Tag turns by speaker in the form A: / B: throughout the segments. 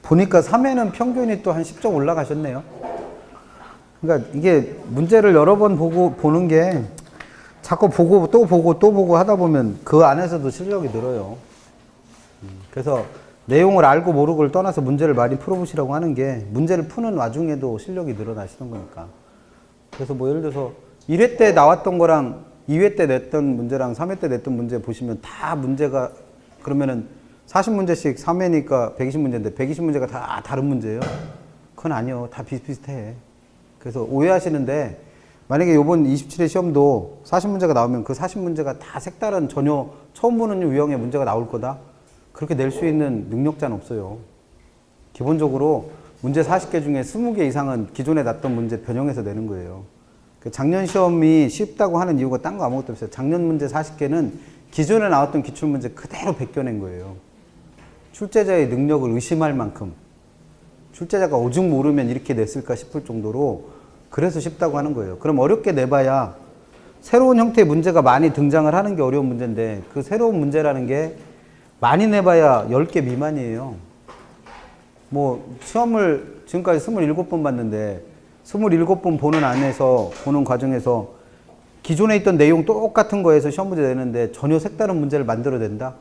A: 보니까 3회는 평균이 또 한 10점 올라가셨네요. 그러니까 이게 문제를 여러 번 보는 게 자꾸 보고 또 보고 또 보고 하다 보면 그 안에서도 실력이 늘어요. 그래서 내용을 알고 모르고를 떠나서 문제를 많이 풀어보시라고 하는 게 문제를 푸는 와중에도 실력이 늘어나시는 거니까. 그래서 뭐 예를 들어서 1회 때 나왔던 거랑 2회 때 냈던 문제랑 3회 때 냈던 문제 보시면 다 문제가 그러면은 40문제씩 3회니까 120문제인데 120문제가 다 다른 문제예요. 그건 아니요. 다 비슷비슷해. 그래서 오해하시는데 만약에 요번 27회 시험도 40문제가 나오면 그 40문제가 다 색다른 전혀 처음 보는 유형의 문제가 나올 거다. 그렇게 낼 수 있는 능력자는 없어요. 기본적으로 문제 40개 중에 20개 이상은 기존에 났던 문제 변형해서 내는 거예요. 작년 시험이 쉽다고 하는 이유가 딴 거 아무것도 없어요. 작년 문제 40개는 기존에 나왔던 기출문제 그대로 베껴낸 거예요. 출제자의 능력을 의심할 만큼 출제자가 오죽 모르면 이렇게 냈을까 싶을 정도로 그래서 쉽다고 하는 거예요. 그럼 어렵게 내봐야 새로운 형태의 문제가 많이 등장을 하는 게 어려운 문제인데 그 새로운 문제라는 게 많이 내봐야 10개 미만이에요. 뭐 시험을 지금까지 27번 봤는데 27번 보는 과정에서 기존에 있던 내용 똑같은 거에서 시험 문제 내는데 전혀 색다른 문제를 만들어낸다?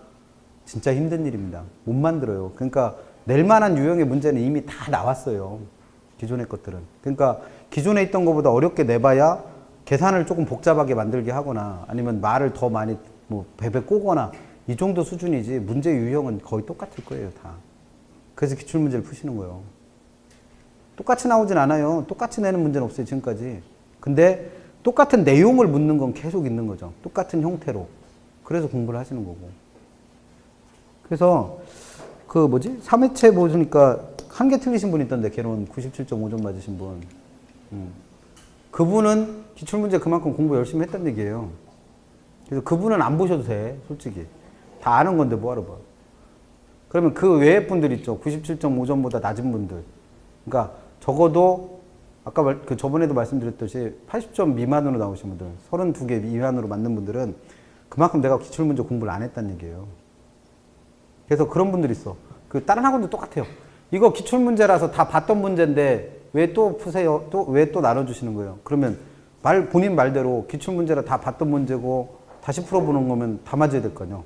A: 진짜 힘든 일입니다. 못 만들어요. 그러니까 낼 만한 유형의 문제는 이미 다 나왔어요. 기존의 것들은. 그러니까 기존에 있던 것보다 어렵게 내봐야 계산을 조금 복잡하게 만들게 하거나 아니면 말을 더 많이 뭐 베베 꼬거나 이 정도 수준이지 문제 유형은 거의 똑같을 거예요. 다. 그래서 기출문제를 푸시는 거예요. 똑같이 나오진 않아요. 똑같이 내는 문제는 없어요. 지금까지. 근데 똑같은 내용을 묻는 건 계속 있는 거죠. 똑같은 형태로. 그래서 공부를 하시는 거고. 그래서 그 뭐지? 3회체 보니까 한 개 틀리신 분 있던데 개론 97.5점 맞으신 분. 그분은 기출문제 그만큼 공부 열심히 했단 얘기예요. 그래서 그분은 안 보셔도 돼. 솔직히. 다 아는 건데 뭐하러 봐. 그러면 그 외의 분들 있죠. 97.5점보다 낮은 분들. 그러니까 적어도 아까 저번에도 말씀드렸듯이 80점 미만으로 나오신 분들, 32개 미만으로 맞는 분들은 그만큼 내가 기출문제 공부를 안 했다는 얘기예요. 그래서 그런 분들이 있어. 그 다른 학원도 똑같아요. 이거 기출문제라서 다 봤던 문제인데 왜 또 푸세요? 왜 또 나눠주시는 거예요? 그러면 본인 말대로 기출문제라 다 봤던 문제고 다시 풀어보는 거면 다 맞아야 될 거 아니에요.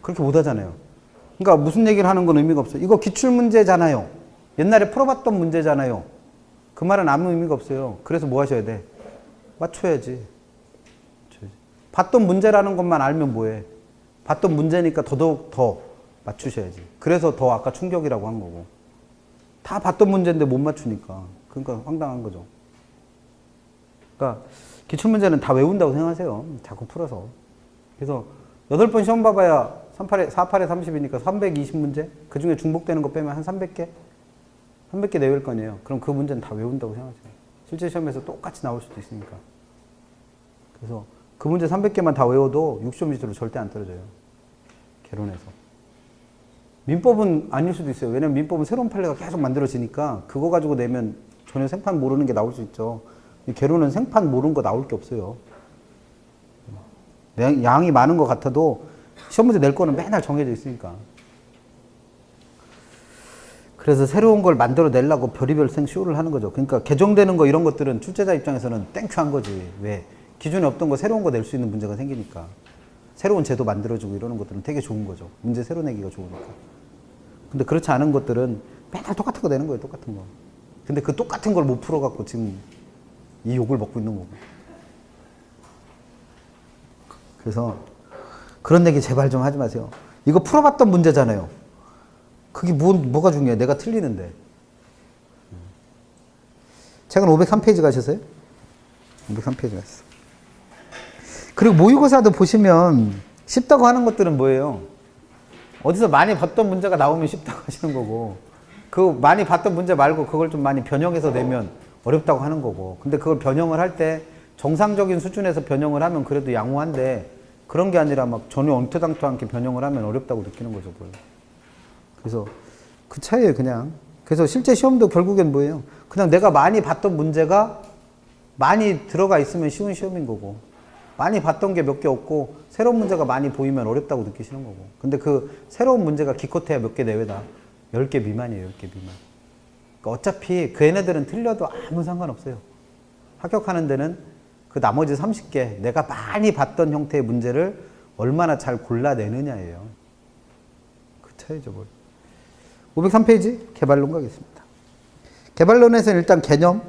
A: 그렇게 못 하잖아요. 그러니까 무슨 얘기를 하는 건 의미가 없어요. 이거 기출문제잖아요. 옛날에 풀어봤던 문제잖아요. 그 말은 아무 의미가 없어요. 그래서 뭐 하셔야 돼? 맞춰야지. 봤던 문제라는 것만 알면 뭐해? 봤던 문제니까 더더욱 더 맞추셔야지. 그래서 더 아까 충격이라고 한 거고. 다 봤던 문제인데 못 맞추니까. 그러니까 황당한 거죠. 그러니까 기출문제는 다 외운다고 생각하세요. 자꾸 풀어서. 그래서 8번 시험 봐봐야 4, 8에 30이니까 320문제? 그 중에 중복되는 거 빼면 한 300개? 300개 내외일 거 아니에요. 그럼 그 문제는 다 외운다고 생각하세요. 실제 시험에서 똑같이 나올 수도 있으니까. 그래서 그 문제 300개만 다 외워도 6점 밑으로 절대 안 떨어져요. 개론에서. 민법은 아닐 수도 있어요. 왜냐면 민법은 새로운 판례가 계속 만들어지니까 그거 가지고 내면 전혀 생판 모르는 게 나올 수 있죠. 개론은 생판 모르는 거 나올 게 없어요. 양이 많은 것 같아도 시험 문제 낼 거는 맨날 정해져 있으니까. 그래서 새로운 걸 만들어 내려고 별의별 쇼를 하는 거죠. 그러니까 개정되는 거 이런 것들은 출제자 입장에서는 땡큐한 거지. 왜? 기존에 없던 거 새로운 거 낼 수 있는 문제가 생기니까. 새로운 제도 만들어주고 이러는 것들은 되게 좋은 거죠. 문제 새로 내기가 좋으니까. 근데 그렇지 않은 것들은 맨날 똑같은 거 내는 거예요. 똑같은 거. 근데 그 똑같은 걸 못 풀어갖고 지금 이 욕을 먹고 있는 거고. 그래서 그런 얘기 제발 좀 하지 마세요. 이거 풀어봤던 문제잖아요. 그게 뭐가 중요해? 내가 틀리는데. 최근 503페이지 가셨어요? 503페이지 갔어. 그리고 모의고사도 보시면 쉽다고 하는 것들은 뭐예요? 어디서 많이 봤던 문제가 나오면 쉽다고 하시는 거고, 그 많이 봤던 문제 말고 그걸 좀 많이 변형해서 내면 어렵다고 하는 거고. 근데 그걸 변형을 할 때 정상적인 수준에서 변형을 하면 그래도 양호한데 그런 게 아니라 막 전혀 엉터당토하게 변형을 하면 어렵다고 느끼는 거죠. 뭘. 그래서 그 차이예요, 그냥. 그래서 실제 시험도 결국엔 뭐예요? 그냥 내가 많이 봤던 문제가 많이 들어가 있으면 쉬운 시험인 거고, 많이 봤던 게 몇 개 없고 새로운 문제가 많이 보이면 어렵다고 느끼시는 거고. 근데 그 새로운 문제가 기껏해야 몇 개 내외다. 10개 미만이에요. 10개 미만. 그러니까 어차피 그 얘네들은 틀려도 아무 상관없어요. 합격하는 데는 그 나머지 30개 내가 많이 봤던 형태의 문제를 얼마나 잘 골라내느냐예요. 그 차이죠. 뭘. 503페이지 개발론 가겠습니다. 개발론에서는 일단 개념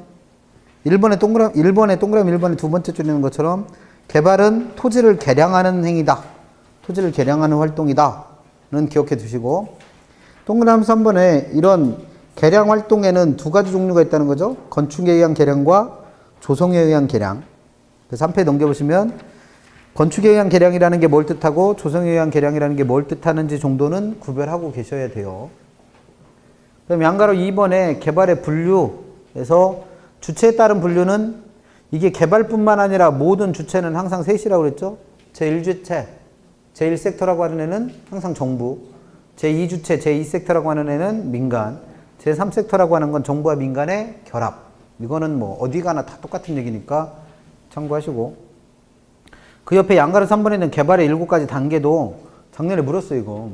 A: 1번의 동그라미 1번의 두 번째 줄이는 것처럼 개발은 토지를 개량하는 행위다. 토지를 개량하는 활동이다. 는 기억해 두시고 동그라미 3번에 이런 개량 활동에는 두 가지 종류가 있다는 거죠. 건축에 의한 개량과 조성에 의한 개량. 그래서 3페이지 넘겨보시면 건축에 의한 개량이라는 게 뭘 뜻하고 조성에 의한 개량이라는 게 뭘 뜻하는지 정도는 구별하고 계셔야 돼요. 그럼 양가로 2번에 개발의 분류에서 주체에 따른 분류는 이게 개발뿐만 아니라 모든 주체는 항상 셋이라고 그랬죠. 제1주체, 제1섹터라고 하는 애는 항상 정부, 제2주체, 제2섹터라고 하는 애는 민간, 제3섹터라고 하는 건 정부와 민간의 결합. 이거는 뭐 어디 가나 다 똑같은 얘기니까 참고하시고. 그 옆에 양가로 3번에는 개발의 7가지 단계도 작년에 물었어요, 이거.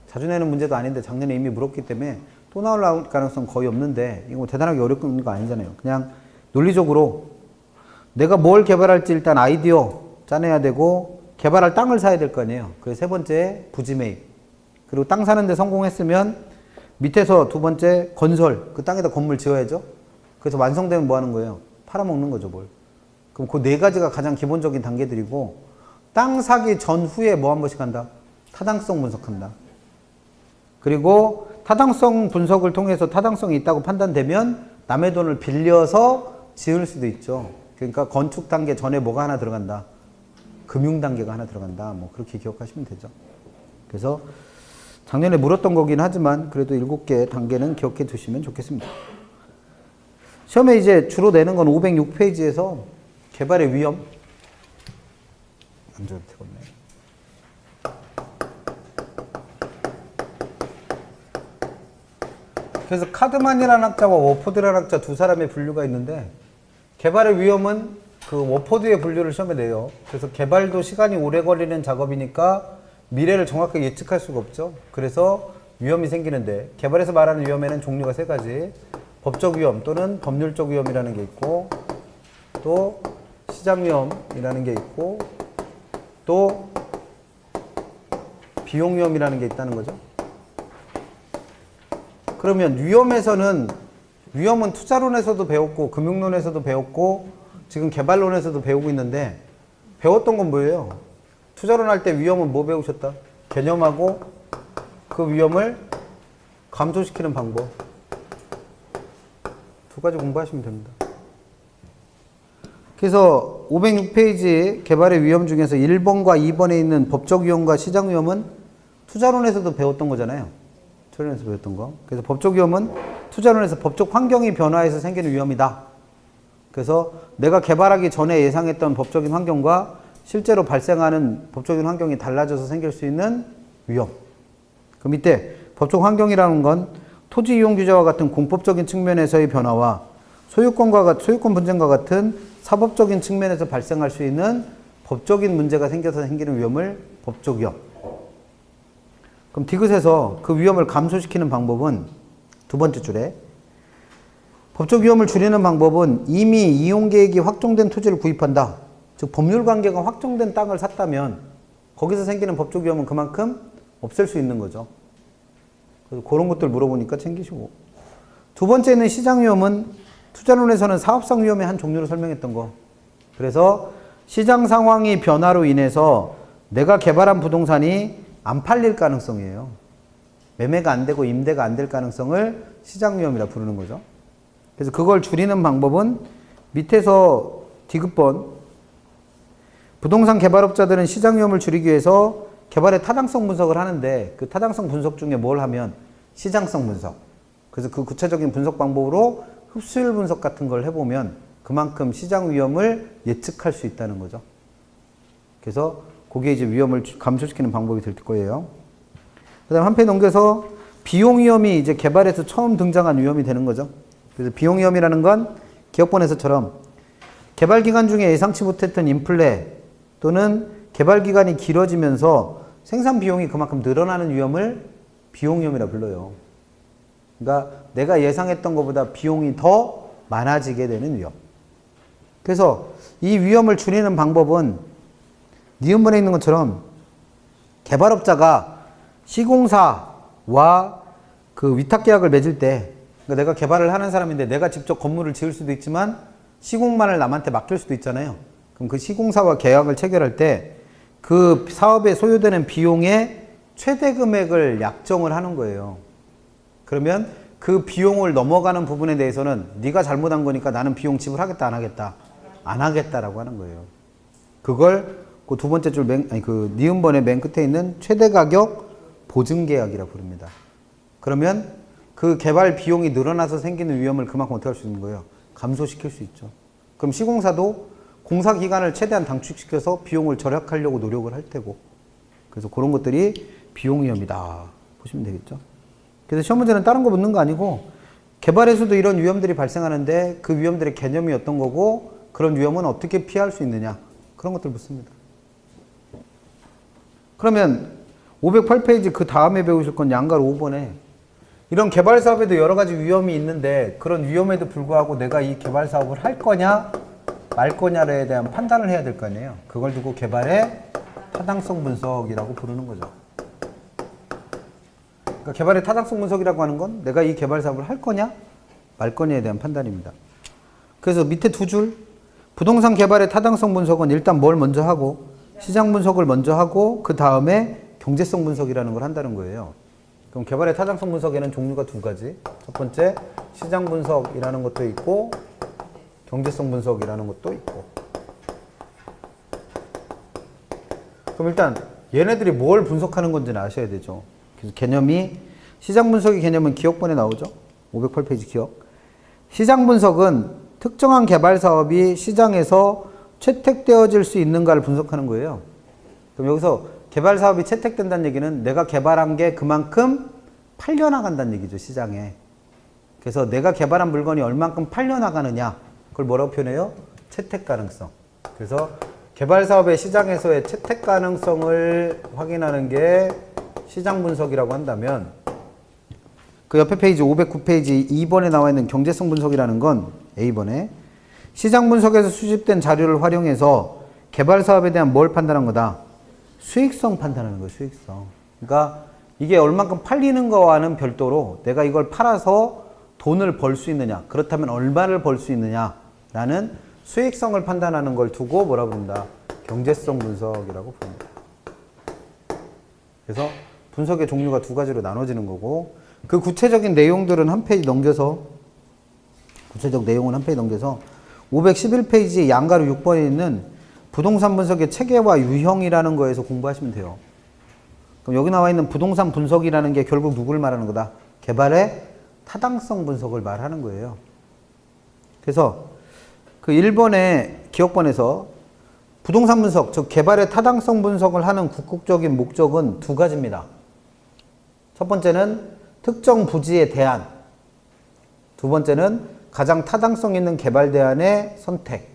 A: 자주 내는 문제도 아닌데 작년에 이미 물었기 때문에 또 나올 가능성 거의 없는데 이거 대단하게 어려운 거 아니잖아요. 그냥 논리적으로 내가 뭘 개발할지 일단 아이디어 짜내야 되고 개발할 땅을 사야 될 거 아니에요. 그래서 세 번째 부지 매입. 그리고 땅 사는데 성공했으면 밑에서 두 번째 건설. 그 땅에다 건물 지어야죠. 그래서 완성되면 뭐 하는 거예요? 팔아먹는 거죠, 뭘. 그럼 그 네 가지가 가장 기본적인 단계들이고 땅 사기 전후에 뭐 한 번씩 한다? 타당성 분석한다. 그리고 타당성 분석을 통해서 타당성이 있다고 판단되면 남의 돈을 빌려서 지을 수도 있죠. 그러니까 건축 단계 전에 뭐가 하나 들어간다. 금융 단계가 하나 들어간다. 뭐 그렇게 기억하시면 되죠. 그래서 작년에 물었던 거긴 하지만 그래도 7개 단계는 기억해 두시면 좋겠습니다. 시험에 이제 주로 내는 건 506페이지에서 개발의 위험. 안 줘도 되겠네. 그래서 카드만이라는 학자와 워포드라는 학자 두 사람의 분류가 있는데 개발의 위험은 그 워포드의 분류를 시험에 내요. 그래서 개발도 시간이 오래 걸리는 작업이니까 미래를 정확하게 예측할 수가 없죠. 그래서 위험이 생기는데 개발에서 말하는 위험에는 종류가 3가지. 법적 위험 또는 법률적 위험이라는 게 있고 또 시장 위험이라는 게 있고 또 비용 위험이라는 게 있다는 거죠. 그러면 위험은 투자론에서도 배웠고 금융론에서도 배웠고 지금 개발론에서도 배우고 있는데 배웠던 건 뭐예요? 투자론 할 때 위험은 뭐 배우셨다? 개념하고 그 위험을 감소시키는 방법. 2가지 공부하시면 됩니다. 그래서 506페이지 개발의 위험 중에서 1번과 2번에 있는 법적 위험과 시장 위험은 투자론에서도 배웠던 거잖아요. 투자론에서 배웠던 거. 그래서 법적 위험은 투자론에서 법적 환경이 변화해서 생기는 위험이다. 그래서 내가 개발하기 전에 예상했던 법적인 환경과 실제로 발생하는 법적인 환경이 달라져서 생길 수 있는 위험. 그 밑에 법적 환경이라는 건 토지 이용 규제와 같은 공법적인 측면에서의 변화와 소유권 분쟁과 같은 사법적인 측면에서 발생할 수 있는 법적인 문제가 생겨서 생기는 위험을 법적 위험. 그럼 디귿에서 그 위험을 감소시키는 방법은 두 번째 줄에 법적 위험을 줄이는 방법은 이미 이용 계획이 확정된 토지를 구입한다. 즉 법률 관계가 확정된 땅을 샀다면 거기서 생기는 법적 위험은 그만큼 없앨 수 있는 거죠. 그래서 그런 것들 물어보니까 챙기시고. 두 번째는 시장 위험은 투자론에서는 사업상 위험의 한 종류로 설명했던 거. 그래서 시장 상황이 변화로 인해서 내가 개발한 부동산이 안 팔릴 가능성이에요. 매매가 안 되고 임대가 안 될 가능성을 시장 위험이라 부르는 거죠. 그래서 그걸 줄이는 방법은 밑에서 디귿번 부동산 개발업자들은 시장 위험을 줄이기 위해서 개발의 타당성 분석을 하는데 그 타당성 분석 중에 뭘 하면 시장성 분석. 그래서 그 구체적인 분석 방법으로 흡수율 분석 같은 걸 해보면 그만큼 시장 위험을 예측할 수 있다는 거죠. 그래서 그게 이제 위험을 감소시키는 방법이 될 거예요. 그 다음 한 페이지 넘겨서 비용 위험이 이제 개발에서 처음 등장한 위험이 되는 거죠. 그래서 비용 위험이라는 건 기업본에서처럼 개발 기간 중에 예상치 못했던 인플레 또는 개발 기간이 길어지면서 생산 비용이 그만큼 늘어나는 위험을 비용 위험이라 불러요. 그러니까 내가 예상했던 것보다 비용이 더 많아지게 되는 위험. 그래서 이 위험을 줄이는 방법은 니은번에 있는 것처럼 개발업자가 시공사와 그 위탁 계약을 맺을 때, 그러니까 내가 개발을 하는 사람인데 내가 직접 건물을 지을 수도 있지만 시공만을 남한테 맡길 수도 있잖아요. 그럼 그 시공사와 계약을 체결할 때 그 사업에 소요되는 비용의 최대 금액을 약정을 하는 거예요. 그러면 그 비용을 넘어가는 부분에 대해서는 네가 잘못한 거니까 나는 비용 지불하겠다, 안 하겠다? 안 하겠다라고 하는 거예요. 그걸 그 두 번째 줄 그 니은번의 맨 끝에 있는 최대 가격 보증 계약이라고 부릅니다. 그러면 그 개발 비용이 늘어나서 생기는 위험을 그만큼 어떻게 할 수 있는 거예요? 감소시킬 수 있죠. 그럼 시공사도 공사 기간을 최대한 단축시켜서 비용을 절약하려고 노력을 할 테고, 그래서 그런 것들이 비용 위험이다 보시면 되겠죠. 그래서 시험 문제는 다른 거 묻는 거 아니고 개발에서도 이런 위험들이 발생하는데 그 위험들의 개념이 어떤 거고 그런 위험은 어떻게 피할 수 있느냐, 그런 것들 묻습니다. 그러면 508페이지 그 다음에 배우실 건 양가로 5번에 이런 개발 사업에도 여러 가지 위험이 있는데 그런 위험에도 불구하고 내가 이 개발 사업을 할 거냐 말 거냐에 대한 판단을 해야 될 거 아니에요. 그걸 두고 개발의 타당성 분석이라고 부르는 거죠. 그러니까 개발의 타당성 분석이라고 하는 건 내가 이 개발 사업을 할 거냐 말 거냐에 대한 판단입니다. 그래서 밑에 두 줄, 부동산 개발의 타당성 분석은 일단 뭘 먼저 하고 시장 분석을 먼저 하고 그 다음에 경제성 분석이라는 걸 한다는 거예요. 그럼 개발의 타당성 분석에는 종류가 두 가지. 첫 번째 시장 분석이라는 것도 있고 경제성 분석이라는 것도 있고. 그럼 일단 얘네들이 뭘 분석하는 건지는 아셔야 되죠. 그래서 개념이, 시장 분석의 개념은 기억본에 나오죠. 508페이지 기억. 시장 분석은 특정한 개발 사업이 시장에서 채택되어질 수 있는가를 분석하는 거예요. 그럼 여기서 개발 사업이 채택된다는 얘기는 내가 개발한 게 그만큼 팔려나간다는 얘기죠, 시장에. 그래서 내가 개발한 물건이 얼만큼 팔려나가느냐, 그걸 뭐라고 표현해요? 채택 가능성. 그래서 개발 사업의 시장에서의 채택 가능성을 확인하는 게 시장 분석이라고 한다면, 그 옆에 페이지 509페이지 2번에 나와 있는 경제성 분석이라는 건 A번에 시장 분석에서 수집된 자료를 활용해서 개발 사업에 대한 뭘 판단한 거다? 수익성 판단하는 거예요, 수익성. 그러니까 이게 얼만큼 팔리는 거와는 별도로 내가 이걸 팔아서 돈을 벌 수 있느냐, 그렇다면 얼마를 벌 수 있느냐라는 수익성을 판단하는 걸 두고 뭐라 부른다? 경제성 분석이라고 부릅니다. 그래서 분석의 종류가 두 가지로 나눠지는 거고, 그 구체적인 내용들은 한 페이지 넘겨서, 구체적 내용은 한 페이지 넘겨서 511페이지 양가로 6번에 있는 부동산 분석의 체계와 유형이라는 거에서 공부하시면 돼요. 그럼 여기 나와 있는 부동산 분석이라는 게 결국 누구를 말하는 거다? 개발의 타당성 분석을 말하는 거예요. 그래서 그 1번의 기억본에서 부동산 분석, 즉 개발의 타당성 분석을 하는 궁극적인 목적은 두 가지입니다. 첫 번째는 특정 부지의 대안, 두 번째는 가장 타당성 있는 개발 대안의 선택.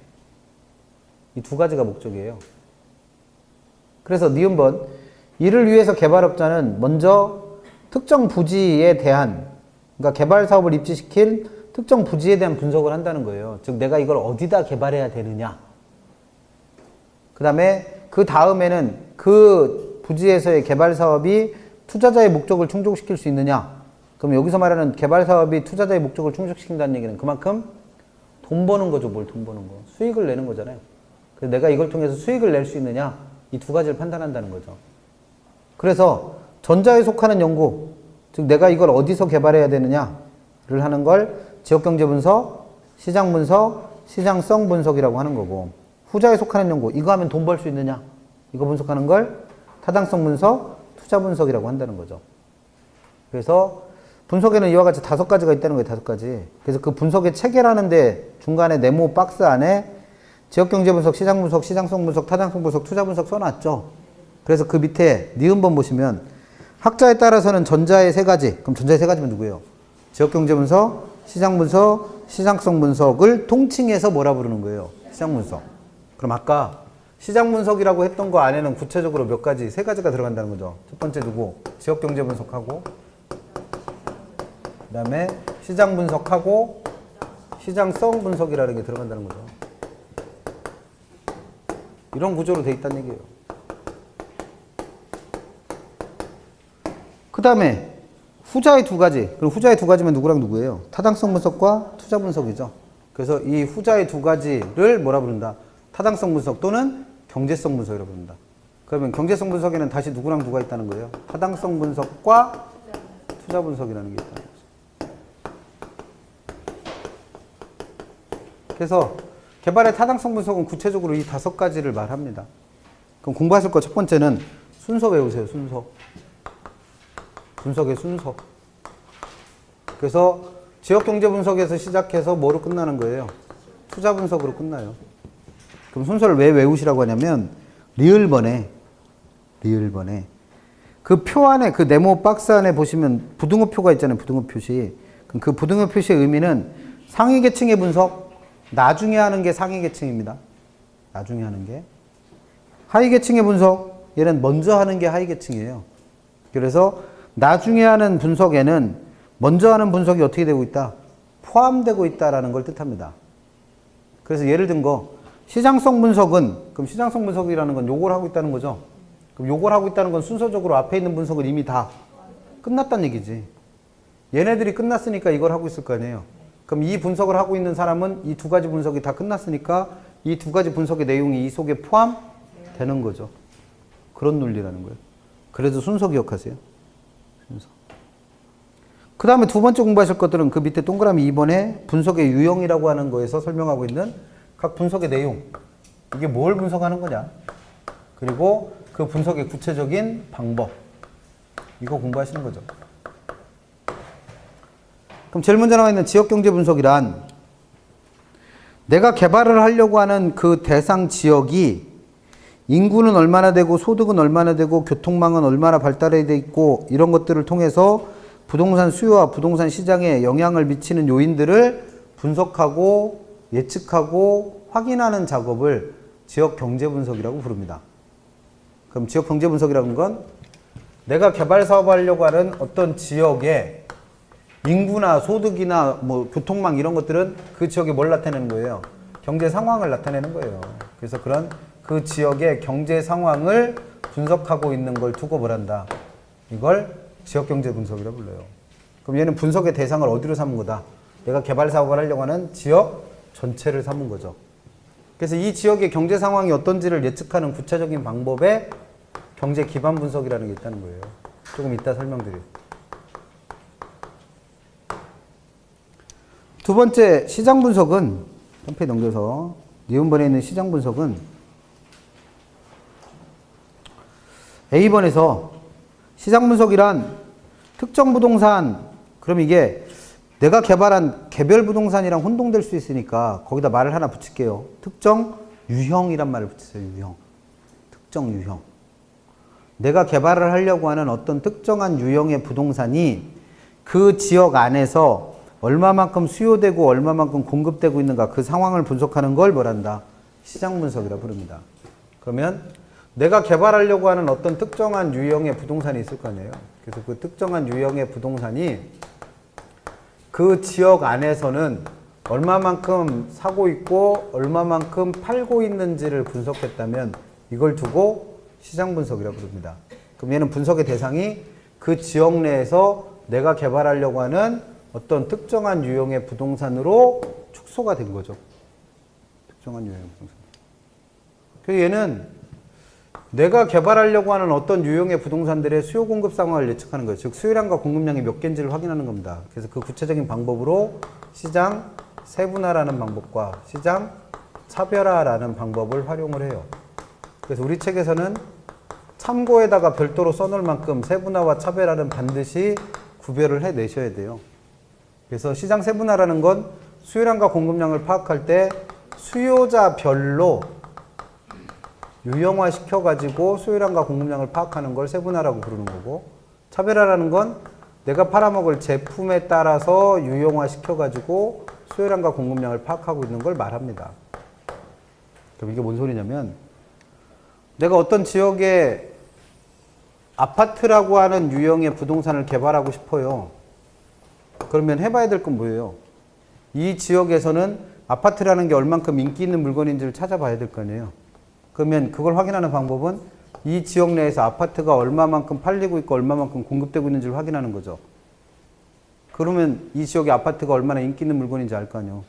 A: 이 두 가지가 목적이에요. 그래서 니은번, 이를 위해서 개발업자는 먼저 특정 부지에 대한, 그러니까 개발 사업을 입지시킬 특정 부지에 대한 분석을 한다는 거예요. 즉 내가 이걸 어디다 개발해야 되느냐, 그 다음에는 그 부지에서의 개발 사업이 투자자의 목적을 충족시킬 수 있느냐. 그럼 여기서 말하는 개발 사업이 투자자의 목적을 충족시킨다는 얘기는 그만큼 돈 버는 거죠. 뭘 돈 버는 거? 수익을 내는 거잖아요. 그래서 내가 이걸 통해서 수익을 낼 수 있느냐, 이 두 가지를 판단한다는 거죠. 그래서 전자에 속하는 연구, 즉 내가 이걸 어디서 개발해야 되느냐를 하는 걸 지역경제 분석, 시장 분석, 시장성 분석이라고 하는 거고, 후자에 속하는 연구, 이거 하면 돈 벌 수 있느냐, 이거 분석하는 걸 타당성 분석, 투자 분석이라고 한다는 거죠. 그래서 분석에는 이와 같이 5가지가 있다는 거예요. 5가지. 그래서 그 분석의 체계라는데 중간에 네모 박스 안에 지역경제 분석, 시장 분석, 시장성 분석, 타당성 분석, 투자 분석 써놨죠. 그래서 그 밑에 니은번 보시면 학자에 따라서는 전자의 3가지. 그럼 전자의 3가지면 누구예요? 지역경제 분석, 시장 분석, 시장성 분석을 통칭해서 뭐라 부르는 거예요? 시장 분석. 그럼 아까 시장 분석이라고 했던 거 안에는 구체적으로 몇 가지? 3가지가 들어간다는 거죠. 첫 번째 누구? 지역경제 분석하고, 그다음에 시장 분석하고 시장성 분석이라는 게 들어간다는 거죠. 이런 구조로 돼 있다는 얘기예요. 그 다음에 후자의 두 가지. 그럼 후자의 두 가지면 누구랑 누구예요? 타당성 분석과 투자 분석이죠. 그래서 이 후자의 두 가지를 뭐라 부른다? 타당성 분석 또는 경제성 분석이라고 부른다. 그러면 경제성 분석에는 다시 누구랑 누가 있다는 거예요? 타당성 분석과 투자 분석이라는 게 있다는 거죠. 그래서 개발의 타당성 분석은 구체적으로 이 5가지를 말합니다. 그럼 공부하실 거 첫 번째는 순서 외우세요. 순서. 분석의 순서. 그래서 지역경제 분석에서 시작해서 뭐로 끝나는 거예요? 투자 분석으로 끝나요. 그럼 순서를 왜 외우시라고 하냐면 리을번에 그 표 안에 그 네모 박스 안에 보시면 부등호표가 있잖아요. 부등호 표시. 그럼 그 부등호 표시의 의미는 상위 계층의 분석, 나중에 하는 게 상위 계층입니다. 나중에 하는 게. 하위 계층의 분석, 얘는 먼저 하는 게 하위 계층이에요. 그래서 나중에 하는 분석에는 먼저 하는 분석이 어떻게 되고 있다? 포함되고 있다라는 걸 뜻합니다. 그래서 예를 든 거, 시장성 분석은, 그럼 시장성 분석이라는 건 요걸 하고 있다는 거죠. 그럼 요걸 하고 있다는 건 순서적으로 앞에 있는 분석은 이미 다 끝났다는 얘기지. 얘네들이 끝났으니까 이걸 하고 있을 거 아니에요. 그럼 이 분석을 하고 있는 사람은 이 두 가지 분석이 다 끝났으니까 이 두 가지 분석의 내용이 이 속에 포함되는 거죠. 그런 논리라는 거예요. 그래서 순서 기억하세요. 순서. 그 다음에 두 번째 공부하실 것들은 그 밑에 동그라미 2번에 분석의 유형이라고 하는 거에서 설명하고 있는 각 분석의 내용. 이게 뭘 분석하는 거냐. 그리고 그 분석의 구체적인 방법. 이거 공부하시는 거죠. 그럼 제일 먼저 나와 있는 지역경제 분석이란 내가 개발을 하려고 하는 그 대상 지역이 인구는 얼마나 되고 소득은 얼마나 되고 교통망은 얼마나 발달해 있고 이런 것들을 통해서 부동산 수요와 부동산 시장에 영향을 미치는 요인들을 분석하고 예측하고 확인하는 작업을 지역경제 분석이라고 부릅니다. 그럼 지역경제 분석이라는 건 내가 개발 사업을 하려고 하는 어떤 지역의 인구나 소득이나 뭐 교통망 이런 것들은 그 지역에 뭘 나타내는 거예요? 경제 상황을 나타내는 거예요. 그래서 그런 그 지역의 경제 상황을 분석하고 있는 걸 두고 뭘 한다? 이걸 지역경제 분석이라고 불러요. 그럼 얘는 분석의 대상을 어디로 삼은 거다? 내가 개발 사업을 하려고 하는 지역 전체를 삼은 거죠. 그래서 이 지역의 경제 상황이 어떤지를 예측하는 구체적인 방법에 경제 기반 분석이라는 게 있다는 거예요. 조금 이따 설명드릴게요. 두 번째 시장 분석은 한 페이지 넘겨서 니은번에 있는 시장 분석은 A번에서 시장 분석이란 특정 부동산, 그럼 이게 내가 개발한 개별 부동산이랑 혼동될 수 있으니까 거기다 말을 하나 붙일게요. 특정 유형이란 말을 붙이세요. 유형. 특정 유형. 내가 개발을 하려고 하는 어떤 특정한 유형의 부동산이 그 지역 안에서 얼마만큼 수요되고 얼마만큼 공급되고 있는가 그 상황을 분석하는 걸 뭐란다? 시장 분석이라 부릅니다. 그러면 내가 개발하려고 하는 어떤 특정한 유형의 부동산이 있을 거 아니에요. 그래서 그 특정한 유형의 부동산이 그 지역 안에서는 얼마만큼 사고 있고 얼마만큼 팔고 있는지를 분석했다면 이걸 두고 시장 분석이라고 부릅니다. 그럼 얘는 분석의 대상이 그 지역 내에서 내가 개발하려고 하는 어떤 특정한 유형의 부동산으로 축소가 된 거죠. 특정한 유형의 부동산. 그래서 얘는 내가 개발하려고 하는 어떤 유형의 부동산들의 수요 공급 상황을 예측하는 거예요. 즉 수요량과 공급량이 몇 개인지를 확인하는 겁니다. 그래서 그 구체적인 방법으로 시장 세분화라는 방법과 시장 차별화라는 방법을 활용을 해요. 그래서 우리 책에서는 참고에다가 별도로 써놓을 만큼 세분화와 차별화는 반드시 구별을 해내셔야 돼요. 그래서 시장 세분화라는 건 수요량과 공급량을 파악할 때 수요자별로 유형화 시켜가지고 수요량과 공급량을 파악하는 걸 세분화라고 부르는 거고, 차별화라는 건 내가 팔아먹을 제품에 따라서 유형화 시켜가지고 수요량과 공급량을 파악하고 있는 걸 말합니다. 그럼 이게 뭔 소리냐면 내가 어떤 지역에 아파트라고 하는 유형의 부동산을 개발하고 싶어요. 그러면 해봐야 될 건 뭐예요? 이 지역에서는 아파트라는 게 얼만큼 인기 있는 물건인지를 찾아봐야 될 거 아니에요. 그러면 그걸 확인하는 방법은 이 지역 내에서 아파트가 얼마만큼 팔리고 있고 얼마만큼 공급되고 있는지를 확인하는 거죠. 그러면 이 지역의 아파트가 얼마나 인기 있는 물건인지 알 거 아니에요.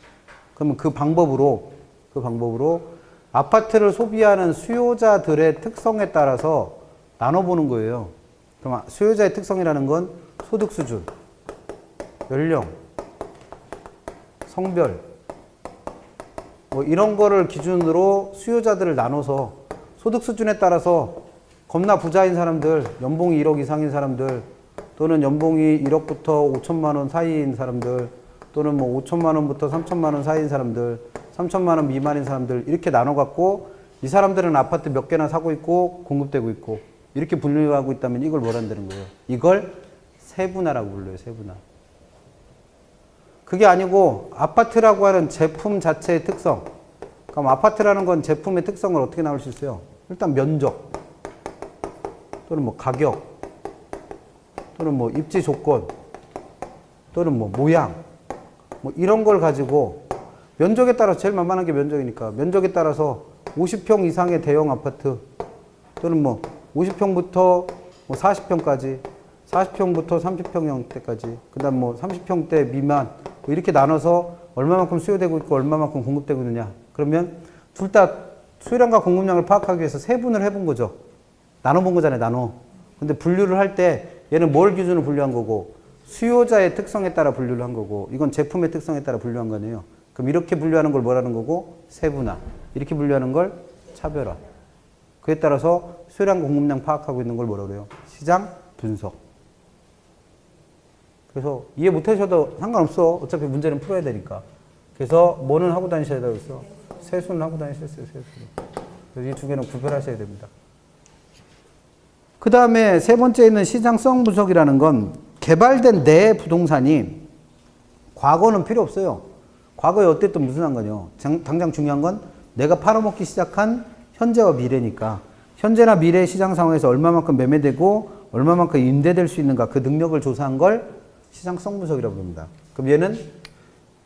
A: 그러면 그 방법으로 아파트를 소비하는 수요자들의 특성에 따라서 나눠보는 거예요. 그럼 수요자의 특성이라는 건 소득 수준, 연령, 성별, 뭐 이런 거를 기준으로 수요자들을 나눠서 소득 수준에 따라서 겁나 부자인 사람들, 연봉이 1억 이상인 사람들, 또는 연봉이 1억부터 5천만 원 사이인 사람들, 또는 뭐 5천만 원부터 3천만 원 사이인 사람들, 3천만 원 미만인 사람들 이렇게 나눠갖고 이 사람들은 아파트 몇 개나 사고 있고 공급되고 있고 이렇게 분류하고 있다면 이걸 뭐란다는 거예요? 이걸 세분화라고 불러요. 세분화. 그게 아니고 아파트라고 하는 제품 자체의 특성. 그럼 아파트라는 건 제품의 특성을 어떻게 나올 수 있어요? 일단 면적, 또는 뭐 가격, 또는 뭐 입지 조건, 또는 뭐 모양, 뭐 이런 걸 가지고 면적에 따라서 제일 만만한 게 면적이니까 면적에 따라서 50평 이상의 대형 아파트, 또는 뭐 50평부터 뭐 40평까지, 40평부터 30평형대까지, 그 다음 뭐 30평대 미만, 뭐 이렇게 나눠서 얼마만큼 수요되고 있고 얼마만큼 공급되고 있느냐. 그러면 둘 다 수요량과 공급량을 파악하기 위해서 세분을 해본 거죠. 나눠본 거잖아요, 나눠. 근데 분류를 할 때 얘는 뭘 기준으로 분류한 거고, 수요자의 특성에 따라 분류를 한 거고, 이건 제품의 특성에 따라 분류한 거네요. 그럼 이렇게 분류하는 걸 뭐라는 거고? 세분화. 이렇게 분류하는 걸 차별화. 그에 따라서 수요량 공급량 파악하고 있는 걸 뭐라 그래요? 시장 분석. 그래서 이해 못하셔도 상관없어. 어차피 문제는 풀어야 되니까. 그래서 뭐는 하고 다니셔야 되고 있어? 세수는 하고 다니셔야 돼요. 세수는. 그래서 이 두 개는 구별하셔야 됩니다. 그 다음에 세 번째 있는 시장성 분석이라는 건 개발된 내 부동산이 과거는 필요 없어요. 과거에 어땠든 무슨 상관이요. 당장 중요한 건 내가 팔아먹기 시작한 현재와 미래니까 현재나 미래의 시장 상황에서 얼마만큼 매매되고 얼마만큼 임대될 수 있는가 그 능력을 조사한 걸 시장성 분석이라고 부릅니다. 그럼 얘는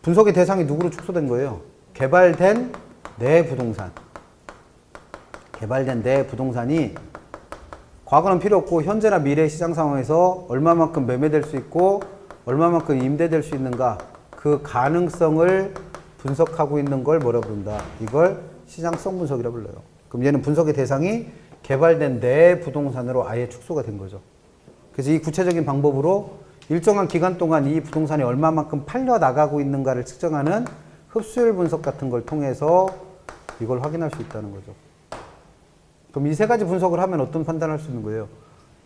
A: 분석의 대상이 누구로 축소된 거예요? 개발된 내 부동산. 개발된 내 부동산이 과거는 필요 없고 현재나 미래 시장 상황에서 얼마만큼 매매될 수 있고 얼마만큼 임대될 수 있는가 그 가능성을 분석하고 있는 걸 뭐라고 부른다. 이걸 시장성 분석이라고 불러요. 그럼 얘는 분석의 대상이 개발된 내 부동산으로 아예 축소가 된 거죠. 그래서 이 구체적인 방법으로 일정한 기간 동안 이 부동산이 얼마만큼 팔려 나가고 있는가를 측정하는 흡수율 분석 같은 걸 통해서 이걸 확인할 수 있다는 거죠. 그럼 이 세 가지 분석을 하면 어떤 판단을 할 수 있는 거예요?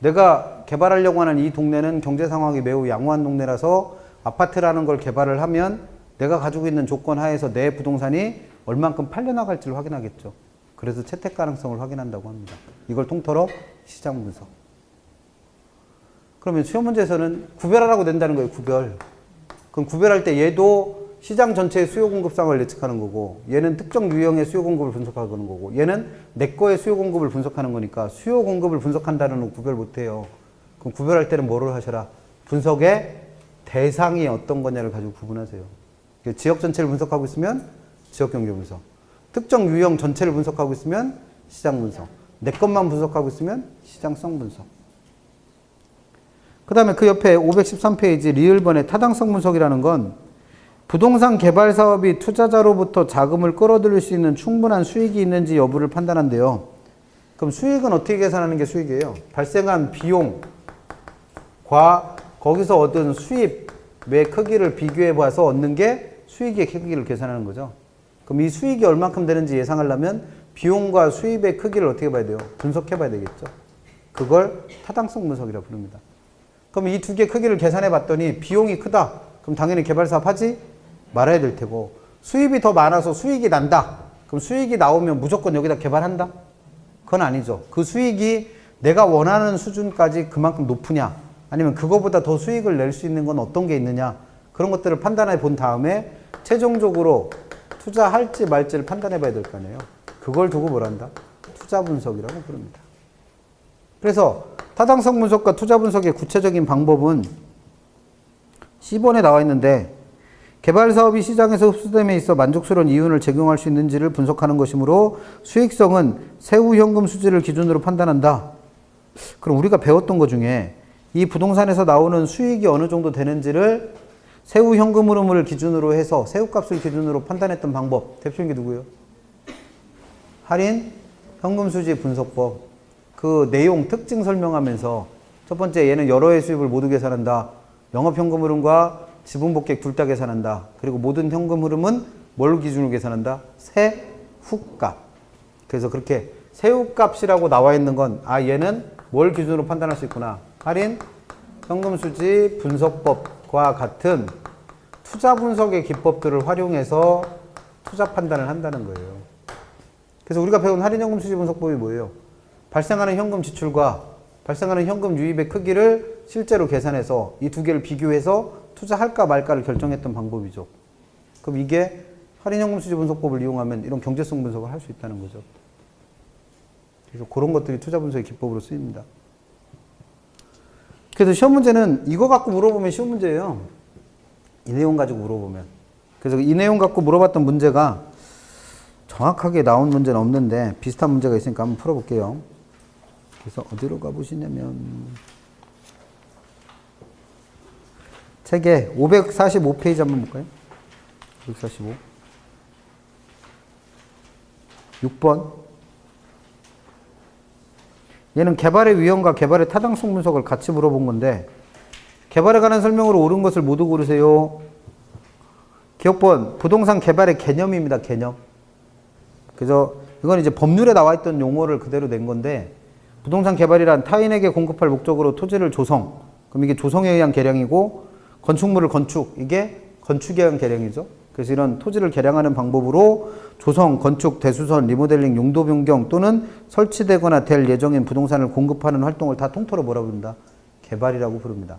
A: 내가 개발하려고 하는 이 동네는 경제 상황이 매우 양호한 동네라서 아파트라는 걸 개발을 하면 내가 가지고 있는 조건 하에서 내 부동산이 얼만큼 팔려나갈지를 확인하겠죠. 그래서 채택 가능성을 확인한다고 합니다. 이걸 통틀어 시장 분석. 그러면 시험 문제에서는 구별하라고 된다는 거예요. 구별. 그럼 구별할 때 얘도 시장 전체의 수요 공급상을 예측하는 거고 얘는 특정 유형의 수요 공급을 분석하는 거고 얘는 내 거의 수요 공급을 분석하는 거니까 수요 공급을 분석한다는 건 구별 못해요. 그럼 구별할 때는 뭐를 하셔라? 분석의 대상이 어떤 거냐를 가지고 구분하세요. 지역 전체를 분석하고 있으면 지역 경제 분석. 특정 유형 전체를 분석하고 있으면 시장 분석. 내 것만 분석하고 있으면 시장성 분석. 그 다음에 그 옆에 513페이지 리을번의 타당성 분석이라는 건 부동산 개발 사업이 투자자로부터 자금을 끌어들일 수 있는 충분한 수익이 있는지 여부를 판단한대요. 그럼 수익은 어떻게 계산하는 게 수익이에요? 발생한 비용과 거기서 얻은 수입의 크기를 비교해 봐서 얻는 게 수익의 크기를 계산하는 거죠. 그럼 이 수익이 얼만큼 되는지 예상하려면 비용과 수입의 크기를 어떻게 봐야 돼요? 분석해 봐야 되겠죠. 그걸 타당성 분석이라고 부릅니다. 그럼 이 두 개 크기를 계산해 봤더니 비용이 크다. 그럼 당연히 개발 사업 하지 말아야 될 테고 수입이 더 많아서 수익이 난다. 그럼 수익이 나오면 무조건 여기다 개발한다? 그건 아니죠. 그 수익이 내가 원하는 수준까지 그만큼 높으냐 아니면 그거보다 더 수익을 낼 수 있는 건 어떤 게 있느냐 그런 것들을 판단해 본 다음에 최종적으로 투자할지 말지를 판단해 봐야 될 거 아니에요. 그걸 두고 뭐란다? 투자 분석이라고 부릅니다. 그래서 타당성 분석과 투자 분석의 구체적인 방법은 C번에 나와 있는데 개발 사업이 시장에서 흡수됨에 있어 만족스러운 이윤을 제공할 수 있는지를 분석하는 것이므로 수익성은 세후 현금 수지를 기준으로 판단한다. 그럼 우리가 배웠던 것 중에 이 부동산에서 나오는 수익이 어느 정도 되는지를 세후 현금 흐름을 기준으로 해서 세후값을 기준으로 판단했던 방법. 대표적인 게 누구예요? 할인 현금 수지 분석법. 그 내용 특징 설명하면서 첫 번째 얘는 여러 해 수입을 모두 계산한다. 영업 현금 흐름과 지분 복객 둘 다 계산한다. 그리고 모든 현금 흐름은 뭘 기준으로 계산한다? 세후값. 그래서 그렇게 세후값이라고 나와 있는 건 얘는 뭘 기준으로 판단할 수 있구나. 할인 현금 수지 분석법과 같은 투자 분석의 기법들을 활용해서 투자 판단을 한다는 거예요. 그래서 우리가 배운 할인 현금 수지 분석법이 뭐예요? 발생하는 현금 지출과 발생하는 현금 유입의 크기를 실제로 계산해서 이 두 개를 비교해서 투자할까 말까를 결정했던 방법이죠. 그럼 이게 할인 현금 수지 분석법을 이용하면 이런 경제성 분석을 할 수 있다는 거죠. 그래서 그런 것들이 투자 분석의 기법으로 쓰입니다. 그래서 시험 문제는 이거 갖고 물어보면 쉬운 문제예요. 이 내용 가지고 물어보면. 그래서 이 내용 갖고 물어봤던 문제가 정확하게 나온 문제는 없는데 비슷한 문제가 있으니까 한번 풀어볼게요. 그래서 어디로 가보시냐면 책에 545페이지 한번 볼까요? 545. 6번. 얘는 개발의 위험과 개발의 타당성 분석을 같이 물어본 건데 개발에 관한 설명으로 옳은 것을 모두 고르세요. 기억번 부동산 개발의 개념입니다. 개념. 그래서 이건 이제 법률에 나와 있던 용어를 그대로 낸 건데 부동산 개발이란 타인에게 공급할 목적으로 토지를 조성. 그럼 이게 조성에 의한 개량이고 건축물을 건축. 이게 건축에 의한 개량이죠. 그래서 이런 토지를 개량하는 방법으로 조성, 건축, 대수선, 리모델링, 용도 변경 또는 설치되거나 될 예정인 부동산을 공급하는 활동을 다 통틀어 뭐라고 부른다? 개발이라고 부릅니다.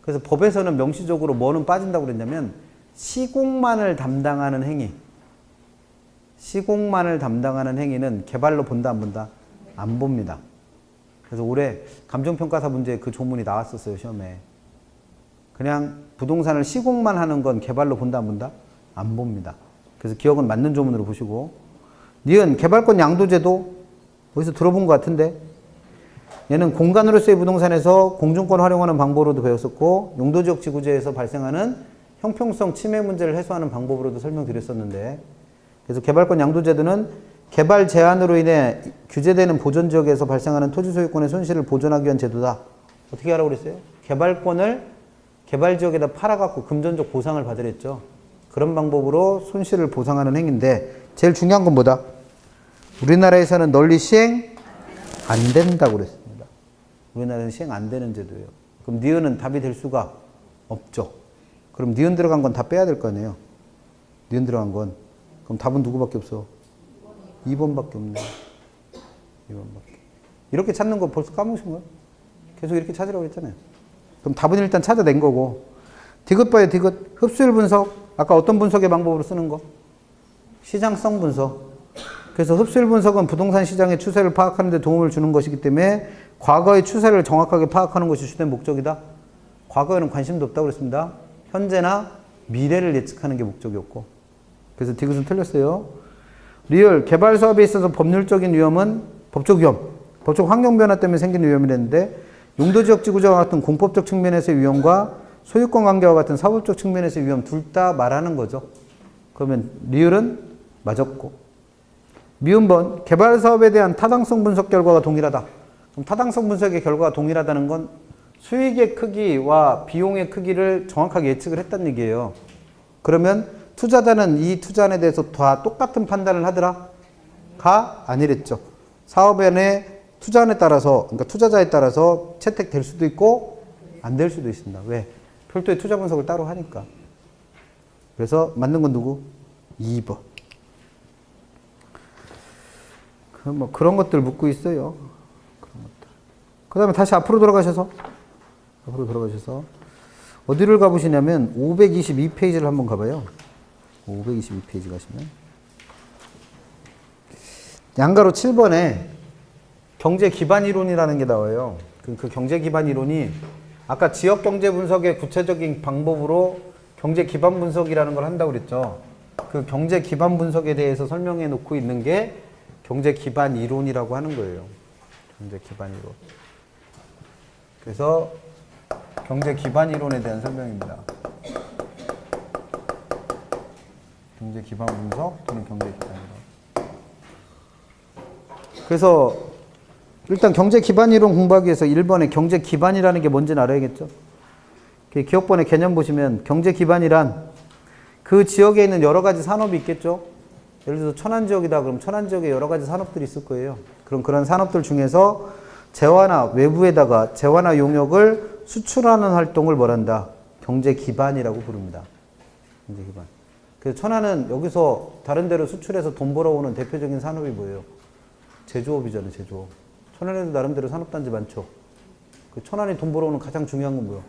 A: 그래서 법에서는 명시적으로 뭐는 빠진다고 그랬냐면 시공만을 담당하는 행위. 시공만을 담당하는 행위는 개발로 본다 안 본다? 안 봅니다. 그래서 올해 감정평가사 문제에 그 조문이 나왔었어요. 시험에. 그냥 부동산을 시공만 하는 건 개발로 본다 안 본다? 안 봅니다. 그래서 기억은 맞는 조문으로 보시고 니은 개발권 양도제도 어디서 들어본 것 같은데 얘는 공간으로서의 부동산에서 공중권 활용하는 방법으로도 배웠었고 용도지역 지구제에서 발생하는 형평성 침해 문제를 해소하는 방법으로도 설명드렸었는데 그래서 개발권 양도제도는 개발 제한으로 인해 규제되는 보존지역에서 발생하는 토지 소유권의 손실을 보존하기 위한 제도다. 어떻게 하라고 그랬어요? 개발권을 개발지역에다 팔아갖고 금전적 보상을 받으랬죠. 그런 방법으로 손실을 보상하는 행위인데 제일 중요한 건 뭐다? 우리나라에서는 널리 시행 안 된다고 그랬습니다. 우리나라는 시행 안 되는 제도예요. 그럼 니은은 답이 될 수가 없죠. 그럼 니은 들어간 건 다 빼야 될 거 아니에요. 니은 들어간 건. 그럼 답은 누구밖에 없어? 2번밖에 없네. 2번밖에. 이렇게 찾는 거 벌써 까먹으신 거야? 계속 이렇게 찾으라고 했잖아요. 그럼 답은 일단 찾아낸 거고. 디귿 봐요, 디귿. 흡수율 분석. 아까 어떤 분석의 방법으로 쓰는 거? 시장성 분석. 그래서 흡수율 분석은 부동산 시장의 추세를 파악하는 데 도움을 주는 것이기 때문에 과거의 추세를 정확하게 파악하는 것이 주된 목적이다. 과거에는 관심도 없다고 그랬습니다. 현재나 미래를 예측하는 게 목적이었고. 그래서 디귿은 틀렸어요. 리얼, 개발 사업에 있어서 법률적인 위험은 법적 위험, 법적 환경 변화 때문에 생기는 위험이랬는데 용도지역 지구제와 같은 공법적 측면에서의 위험과 소유권 관계와 같은 사법적 측면에서의 위험 둘 다 말하는 거죠. 그러면 리을은 맞았고 미음번 개발 사업에 대한 타당성 분석 결과가 동일하다. 그럼 타당성 분석의 결과가 동일하다는 건 수익의 크기와 비용의 크기를 정확하게 예측을 했다는 얘기예요. 그러면 투자자는 이 투자안에 대해서 다 똑같은 판단을 하더라? 가 아니랬죠. 사업안의 투자안에 따라서, 그러니까 투자자에 따라서 채택될 수도 있고 안 될 수도 있습니다. 왜? 별도의 투자 분석을 따로 하니까. 그래서 맞는 건 누구? 2번. 뭐 그런 것들 묻고 있어요. 그런 것들. 그 다음에 다시 앞으로 돌아가셔서 어디를 가보시냐면 522페이지를 한번 가봐요. 522페이지 가시면 양가로 7번에 경제 기반 이론이라는 게 나와요. 그 경제 기반 이론이 아까 지역 경제 분석의 구체적인 방법으로 경제 기반 분석이라는 걸 한다고 그랬죠. 그 경제 기반 분석에 대해서 설명해 놓고 있는 게 경제 기반 이론이라고 하는 거예요. 경제 기반 이론. 그래서 경제 기반 이론에 대한 설명입니다. 경제 기반 분석 또는 경제 기반 이론. 그래서 일단 경제 기반 이론 공부하기 위해서 1번에 경제 기반이라는 게 뭔지는 알아야겠죠. 기억본의 개념 보시면 경제 기반이란 그 지역에 있는 여러 가지 산업이 있겠죠. 예를 들어서 천안 지역이다 그럼 천안 지역에 여러 가지 산업들이 있을 거예요. 그럼 그런 산업들 중에서 재화나 외부에다가 재화나 용역을 수출하는 활동을 뭐란다? 경제 기반이라고 부릅니다. 경제 기반. 그래서 천안은 여기서 다른 데로 수출해서 돈 벌어오는 대표적인 산업이 뭐예요? 제조업이잖아요, 제조업. 천안에도 나름대로 산업단지 많죠. 그 천안이 돈 벌어오는 가장 중요한 건 뭐예요?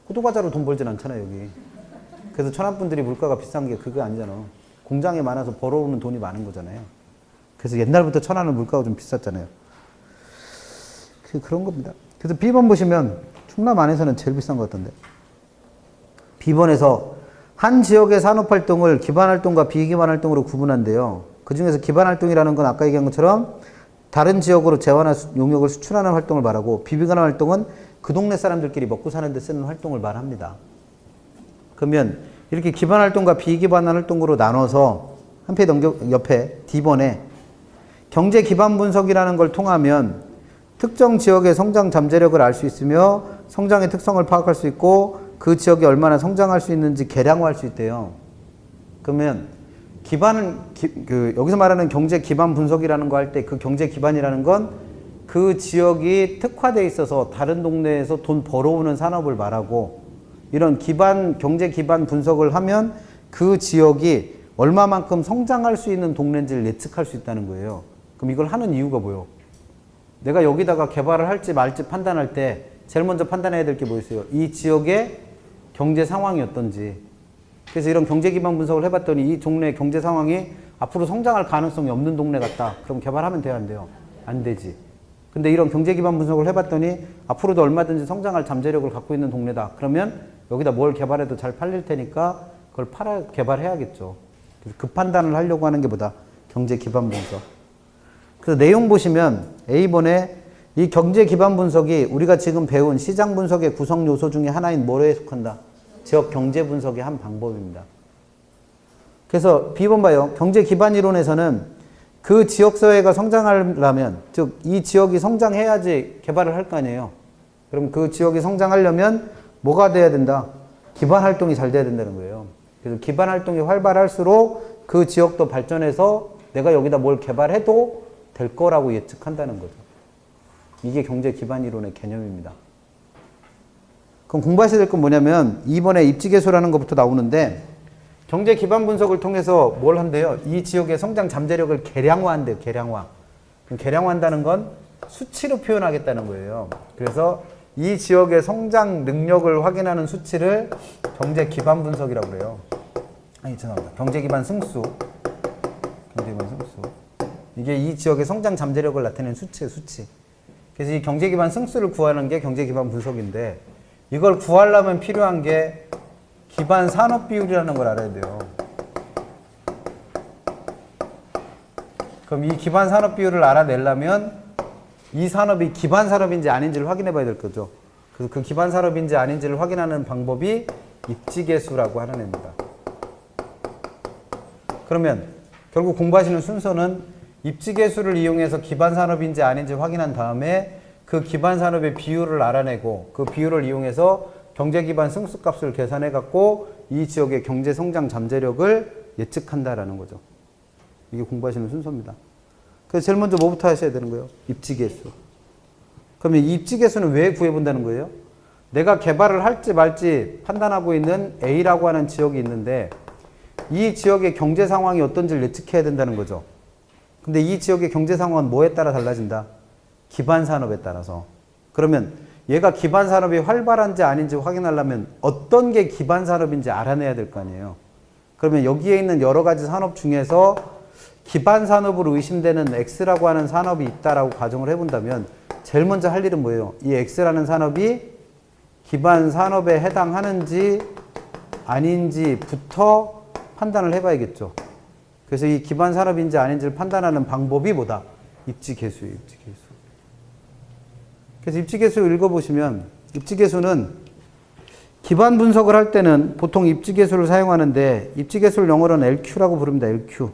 A: 호두과자로 돈 벌진 않잖아요, 여기. 그래서 천안 분들이 물가가 비싼 게 그게 아니잖아. 공장이 많아서 벌어오는 돈이 많은 거잖아요. 그래서 옛날부터 천안은 물가가 좀 비쌌잖아요. 그런 겁니다. 그래서 B번 보시면 충남 안에서는 제일 비싼 것 같던데. B번에서 한 지역의 산업활동을 기반활동과 비기반활동으로 구분한대요. 그 중에서 기반활동이라는 건 아까 얘기한 것처럼 다른 지역으로 재화나 용역을 수출하는 활동을 말하고 비기반활동은 그 동네 사람들끼리 먹고 사는 데 쓰는 활동을 말합니다. 그러면 이렇게 기반활동과 비기반활동으로 나눠서 한 페이지 옆에 D번에 경제 기반 분석이라는 걸 통하면 특정 지역의 성장 잠재력을 알 수 있으며 성장의 특성을 파악할 수 있고 그 지역이 얼마나 성장할 수 있는지 계량화할 수 있대요. 그러면 여기서 말하는 경제 기반 분석이라는 거 할 때 그 경제 기반이라는 건 그 지역이 특화되어 있어서 다른 동네에서 돈 벌어오는 산업을 말하고 이런 경제 기반 분석을 하면 그 지역이 얼마만큼 성장할 수 있는 동네인지를 예측할 수 있다는 거예요. 그럼 이걸 하는 이유가 뭐예요? 내가 여기다가 개발을 할지 말지 판단할 때 제일 먼저 판단해야 될 게 뭐였어요? 이 지역의 경제 상황이 어떤지. 그래서 이런 경제 기반 분석을 해봤더니 이 동네 경제 상황이 앞으로 성장할 가능성이 없는 동네 같다. 그럼 개발하면 돼요, 안 돼요? 안 되지. 근데 이런 경제 기반 분석을 해봤더니 앞으로도 얼마든지 성장할 잠재력을 갖고 있는 동네다. 그러면 여기다 뭘 개발해도 잘 팔릴 테니까 그걸 개발해야겠죠. 그래서 그 판단을 하려고 하는 게 뭐다? 경제 기반 분석. 그래서 내용 보시면 A번에 이 경제 기반 분석이 우리가 지금 배운 시장 분석의 구성 요소 중에 하나인 뭐에 속한다? 지역 경제 분석의 한 방법입니다. 그래서 B번 봐요. 경제 기반 이론에서는 그 지역 사회가 성장하려면, 즉 이 지역이 성장해야지 개발을 할 거 아니에요. 그럼 그 지역이 성장하려면 뭐가 돼야 된다? 기반 활동이 잘 돼야 된다는 거예요. 그래서 기반 활동이 활발할수록 그 지역도 발전해서 내가 여기다 뭘 개발해도 될 거라고 예측한다는 거죠. 이게 경제 기반 이론의 개념입니다. 그럼 공부하셔야 될 건 뭐냐면 2번에 입지계수라는 것부터 나오는데 경제 기반 분석을 통해서 뭘 한대요? 이 지역의 성장 잠재력을 계량화한대요. 계량화. 그럼 계량화한다는 건 수치로 표현하겠다는 거예요. 그래서 이 지역의 성장 능력을 확인하는 수치를 경제 기반 분석이라고 그래요. 죄송합니다. 경제 기반 승수. 경제 기반 승수. 이게 이 지역의 성장 잠재력을 나타내는 수치예요, 수치. 그래서 이 경제 기반 승수를 구하는 게 경제 기반 분석인데 이걸 구하려면 필요한 게 기반 산업 비율이라는 걸 알아야 돼요. 그럼 이 기반 산업 비율을 알아내려면 이 산업이 기반 산업인지 아닌지를 확인해 봐야 될 거죠. 그래서 그 기반 산업인지 아닌지를 확인하는 방법이 입지계수라고 하는 애입니다. 그러면 결국 공부하시는 순서는 입지계수를 이용해서 기반 산업인지 아닌지 확인한 다음에 그 기반 산업의 비율을 알아내고 그 비율을 이용해서 경제 기반 승수값을 계산해 갖고 이 지역의 경제 성장 잠재력을 예측한다라는 거죠. 이게 공부하시는 순서입니다. 그래서 제일 먼저 뭐부터 하셔야 되는 거예요? 입지계수. 그러면 이 입지계수는 왜 구해본다는 거예요? 내가 개발을 할지 말지 판단하고 있는 A라고 하는 지역이 있는데 이 지역의 경제 상황이 어떤지를 예측해야 된다는 거죠. 근데 이 지역의 경제 상황은 뭐에 따라 달라진다? 기반 산업에 따라서. 그러면 얘가 기반 산업이 활발한지 아닌지 확인하려면 어떤 게 기반 산업인지 알아내야 될 거 아니에요. 그러면 여기에 있는 여러 가지 산업 중에서 기반 산업으로 의심되는 X라고 하는 산업이 있다라고 가정을 해본다면 제일 먼저 할 일은 뭐예요? 이 X라는 산업이 기반 산업에 해당하는지 아닌지부터 판단을 해봐야겠죠. 그래서 이 기반 산업인지 아닌지를 판단하는 방법이 뭐다? 입지계수예요, 입지계수. 그래서 입지계수 읽어보시면 입지계수는 기반 분석을 할 때는 보통 입지계수를 사용하는데 입지계수를 영어로는 LQ라고 부릅니다. LQ.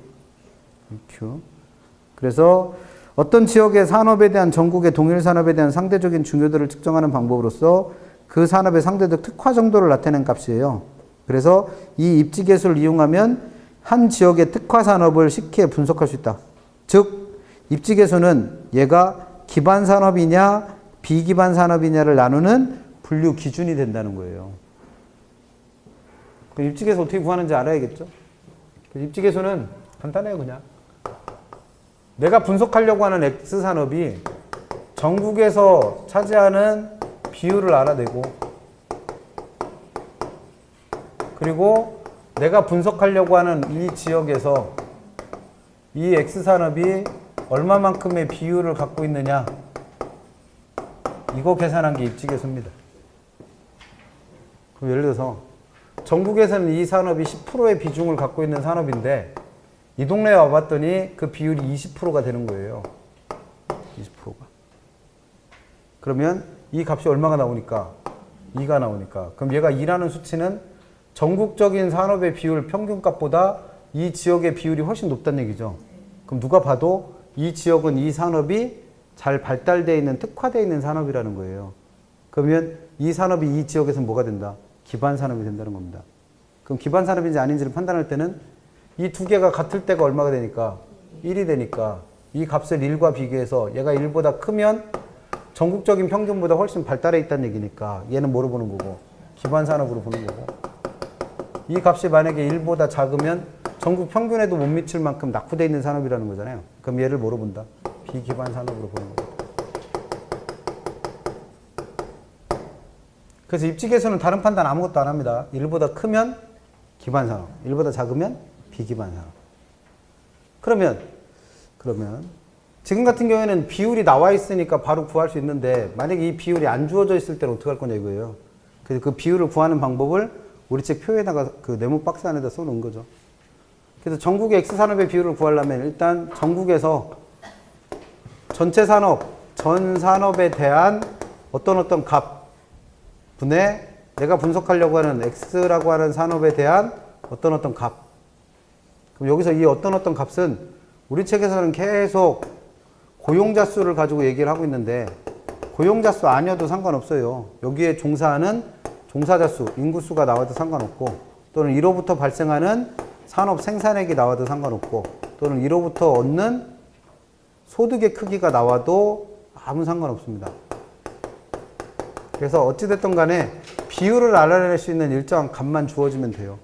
A: 그래서 어떤 지역의 산업에 대한 전국의 동일 산업에 대한 상대적인 중요도를 측정하는 방법으로서 그 산업의 상대적 특화 정도를 나타내는 값이에요. 그래서 이 입지계수를 이용하면 한 지역의 특화 산업을 쉽게 분석할 수 있다. 즉 입지계수는 얘가 기반 산업이냐 비기반 산업이냐를 나누는 분류 기준이 된다는 거예요. 그 입지계수 어떻게 구하는지 알아야겠죠. 입지계수는 간단해요. 그냥 내가 분석하려고 하는 X산업이 전국에서 차지하는 비율을 알아내고, 그리고 내가 분석하려고 하는 이 지역에서 이 X산업이 얼마만큼의 비율을 갖고 있느냐, 이거 계산한 게 입지계수입니다. 그럼 예를 들어서 전국에서는 이 산업이 10%의 비중을 갖고 있는 산업인데 이 동네에 와봤더니 그 비율이 20%가 되는 거예요. 20%가. 그러면 이 값이 얼마가 나오니까? 2가 나오니까. 그럼 얘가 2라는 수치는 전국적인 산업의 비율 평균값보다 이 지역의 비율이 훨씬 높다는 얘기죠. 그럼 누가 봐도 이 지역은 이 산업이 잘 발달되어 있는, 특화되어 있는 산업이라는 거예요. 그러면 이 산업이 이 지역에서는 뭐가 된다? 기반 산업이 된다는 겁니다. 그럼 기반 산업인지 아닌지를 판단할 때는 이 두 개가 같을 때가 얼마가 되니까? 1이 되니까 이 값을 1과 비교해서 얘가 1보다 크면 전국적인 평균보다 훨씬 발달해 있다는 얘기니까 얘는 뭐로 보는 거고? 기반 산업으로 보는 거고. 이 값이 만약에 1보다 작으면 전국 평균에도 못 미칠 만큼 낙후되어 있는 산업이라는 거잖아요. 그럼 얘를 뭐로 본다? 비기반 산업으로 보는 거예요. 그래서 입지계수는 다른 판단 아무것도 안 합니다. 1보다 크면 기반 산업, 1보다 작으면 비기반 산업. 그러면 지금 같은 경우에는 비율이 나와 있으니까 바로 구할 수 있는데 만약에 이 비율이 안 주어져 있을 때는 어떻게 할 거냐 이거예요. 그래서 그 비율을 구하는 방법을 우리 책 표에다가 그 네모 박스 안에다 써놓은 거죠. 그래서 전국의 X산업의 비율을 구하려면 일단 전국에서 전체 산업, 전 산업에 대한 어떤 값 분의 내가 분석하려고 하는 X라고 하는 산업에 대한 어떤 값. 그럼 여기서 이 어떤 값은 우리 책에서는 계속 고용자 수를 가지고 얘기를 하고 있는데 고용자 수 아니어도 상관없어요. 여기에 종사하는 종사자 수, 인구수가 나와도 상관없고 또는 이로부터 발생하는 산업 생산액이 나와도 상관없고 또는 이로부터 얻는 소득의 크기가 나와도 아무 상관없습니다. 그래서 어찌됐든 간에 비율을 알아낼 수 있는 일정한 값만 주어지면 돼요.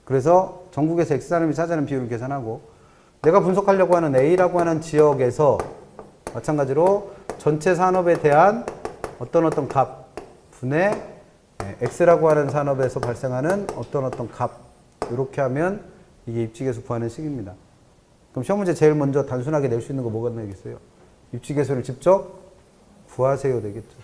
A: 그래서 전국에서 X산업이 차지하는 비율을 계산하고 내가 분석하려고 하는 A라고 하는 지역에서 마찬가지로 전체 산업에 대한 어떤 값 분의 X라고 하는 산업에서 발생하는 어떤 값 이렇게 하면 이게 입지계수 구하는 식입니다. 그럼 시험 문제 제일 먼저 단순하게 낼 수 있는 거 뭐가 나겠어요? 입지계수를 직접 구하세요 되겠죠.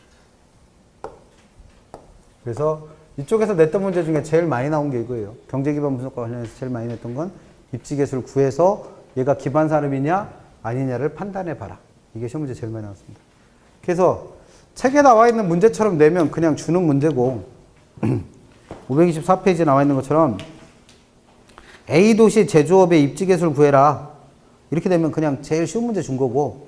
A: 그래서 이쪽에서 냈던 문제 중에 제일 많이 나온 게 이거예요. 경제기반 분석과 관련해서 제일 많이 냈던 건 입지계수를 구해서 얘가 기반 산업이냐 아니냐를 판단해 봐라. 이게 시험 문제 제일 많이 나왔습니다. 그래서 책에 나와 있는 문제처럼 내면 그냥 주는 문제고 524페이지에 나와 있는 것처럼 A도시 제조업의 입지계수를 구해라. 이렇게 되면 그냥 제일 쉬운 문제 준 거고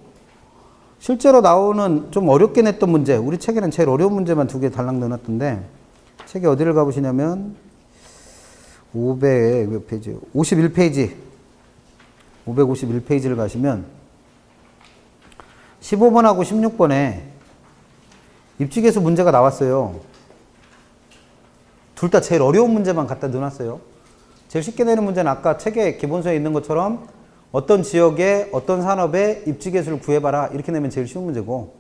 A: 실제로 나오는 좀 어렵게 냈던 문제, 우리 책에는 제일 어려운 문제만 2개 달랑 넣어놨던데 책에 어디를 가보시냐면 500몇 페이지, 51페이지 551페이지를 가시면 15번하고 16번에 입지계수 문제가 나왔어요. 둘 다 제일 어려운 문제만 갖다 넣어놨어요. 제일 쉽게 내는 문제는 아까 책에 기본서에 있는 것처럼 어떤 지역의 어떤 산업의 입지계수를 구해봐라 이렇게 내면 제일 쉬운 문제고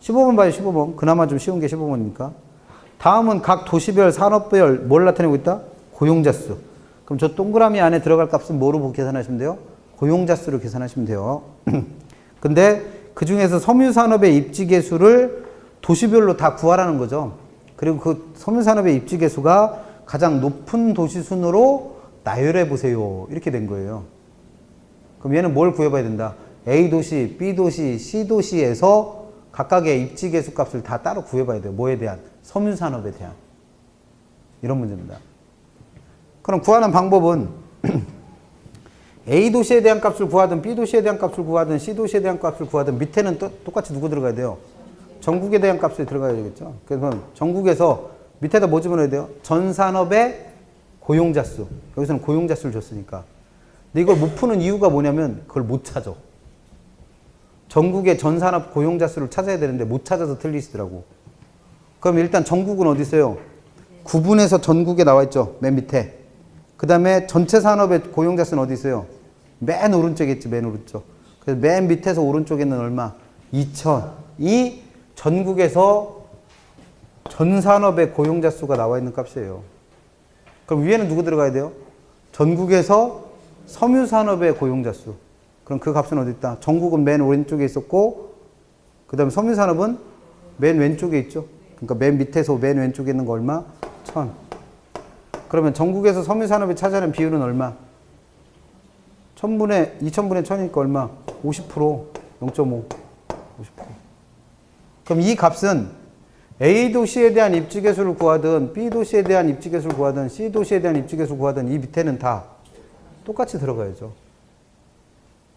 A: 15번 봐요. 15번 그나마 좀 쉬운 게 15번이니까 다음은 각 도시별 산업별 뭘 나타내고 있다? 고용자 수. 그럼 저 동그라미 안에 들어갈 값은 뭐로 계산하시면 돼요? 고용자 수를 계산하시면 돼요. 근데 그 중에서 섬유산업의 입지계수를 도시별로 다 구하라는 거죠. 그리고 그 섬유산업의 입지 개수가 가장 높은 도시 순으로 나열해 보세요. 이렇게 된 거예요. 그럼 얘는 뭘 구해봐야 된다? A도시, B도시, C도시에서 각각의 입지 개수 값을 다 따로 구해봐야 돼요. 뭐에 대한? 섬유산업에 대한. 이런 문제입니다. 그럼 구하는 방법은 A도시에 대한 값을 구하든 B도시에 대한 값을 구하든 C도시에 대한 값을 구하든 밑에는 똑같이 누구 들어가야 돼요? 전국에 대한 값이 들어가야 되겠죠. 그래서 전국에서 밑에다 뭐 집어넣어야 돼요? 전산업의 고용자 수. 여기서는 고용자 수를 줬으니까. 근데 이걸 못 푸는 이유가 뭐냐면 그걸 못 찾아. 전국의 전산업 고용자 수를 찾아야 되는데 못 찾아서 틀리시더라고. 그럼 일단 전국은 어디 있어요? 구분해서 전국에 나와 있죠. 맨 밑에. 그 다음에 전체 산업의 고용자 수는 어디 있어요? 맨 오른쪽에 있지. 맨 오른쪽. 그래서 맨 밑에서 오른쪽에는 얼마? 2,000이 전국에서 전산업의 고용자 수가 나와 있는 값이에요. 그럼 위에는 누구 들어가야 돼요? 전국에서 섬유산업의 고용자 수. 그럼 그 값은 어디 있다? 전국은 맨 오른쪽에 있었고, 그 다음에 섬유산업은 맨 왼쪽에 있죠. 그러니까 맨 밑에서 맨 왼쪽에 있는 거 얼마? 1,000. 그러면 전국에서 섬유산업이 차지하는 비율은 얼마? 2,000분의 1,000이니까 얼마? 50%. 0.5. 50%. 그럼 이 값은 A도시에 대한 입지개수를 구하든 B도시에 대한 입지개수를 구하든 C도시에 대한 입지개수를 구하든 이 밑에는 다 똑같이 들어가야죠.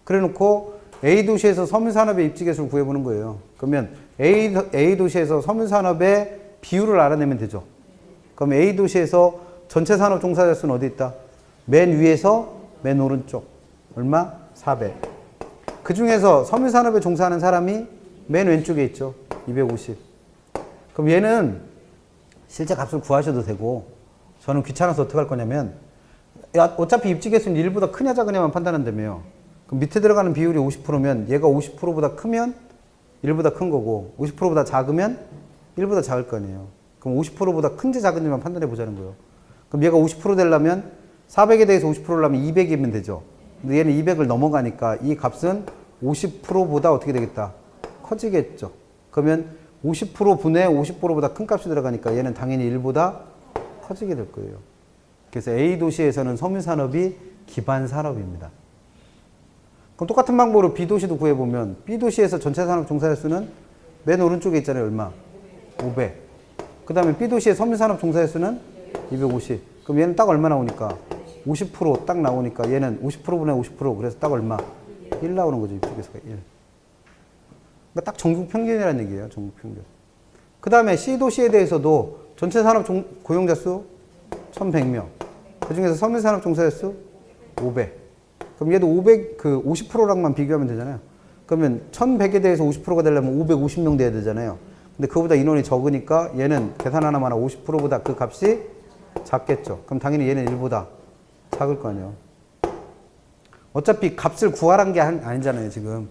A: 그래 놓고 A도시에서 섬유산업의 입지개수를 구해보는 거예요. 그러면 A도시에서 섬유산업의 비율을 알아내면 되죠. 그럼 A도시에서 전체 산업 종사자 수는 어디 있다? 맨 위에서 맨 오른쪽. 얼마? 400. 그 중에서 섬유산업에 종사하는 사람이 맨 왼쪽에 있죠. 250. 그럼 얘는 실제 값을 구하셔도 되고, 저는 귀찮아서 어떻게 할 거냐면, 어차피 입지개수는 1보다 크냐 작으냐만 판단한다며요. 그럼 밑에 들어가는 비율이 50%면 얘가 50%보다 크면 1보다 큰 거고, 50%보다 작으면 1보다 작을 거 아니에요. 그럼 50%보다 큰지 작은지만 판단해 보자는 거예요. 그럼 얘가 50% 되려면 400에 대해서 50%를 하면 200이면 되죠. 근데 얘는 200을 넘어가니까 이 값은 50%보다 어떻게 되겠다? 커지겠죠. 그러면 50% 분의 50%보다 큰 값이 들어가니까 얘는 당연히 1보다 커지게 될 거예요. 그래서 A도시에서는 섬유산업이 기반산업입니다. 그럼 똑같은 방법으로 B도시도 구해보면 B도시에서 전체 산업 종사자 수는 맨 오른쪽에 있잖아요. 얼마? 500. 그 다음에 B도시의 섬유산업 종사자 수는 250. 그럼 얘는 딱 얼마 나오니까? 50% 나오니까 얘는 50%분의 50%. 그래서 딱 얼마? 1 나오는 거죠. 이쪽에서가 1. 그러니까 딱 전국 평균이라는 얘기예요. 전국 평균. 그 다음에 C도시에 대해서도 전체 산업 고용자 수 1,100명. 그 중에서 섬유산업 종사자 수 500. 그럼 얘도 50%랑만 비교하면 되잖아요. 그러면 1,100에 대해서 50%가 되려면 550명 돼야 되잖아요. 근데 그거보다 인원이 적으니까 얘는 계산 하나만 하고 50%보다 그 값이 작겠죠. 그럼 당연히 얘는 1보다 작을 거 아니에요. 어차피 값을 구하란 게 아니잖아요, 지금.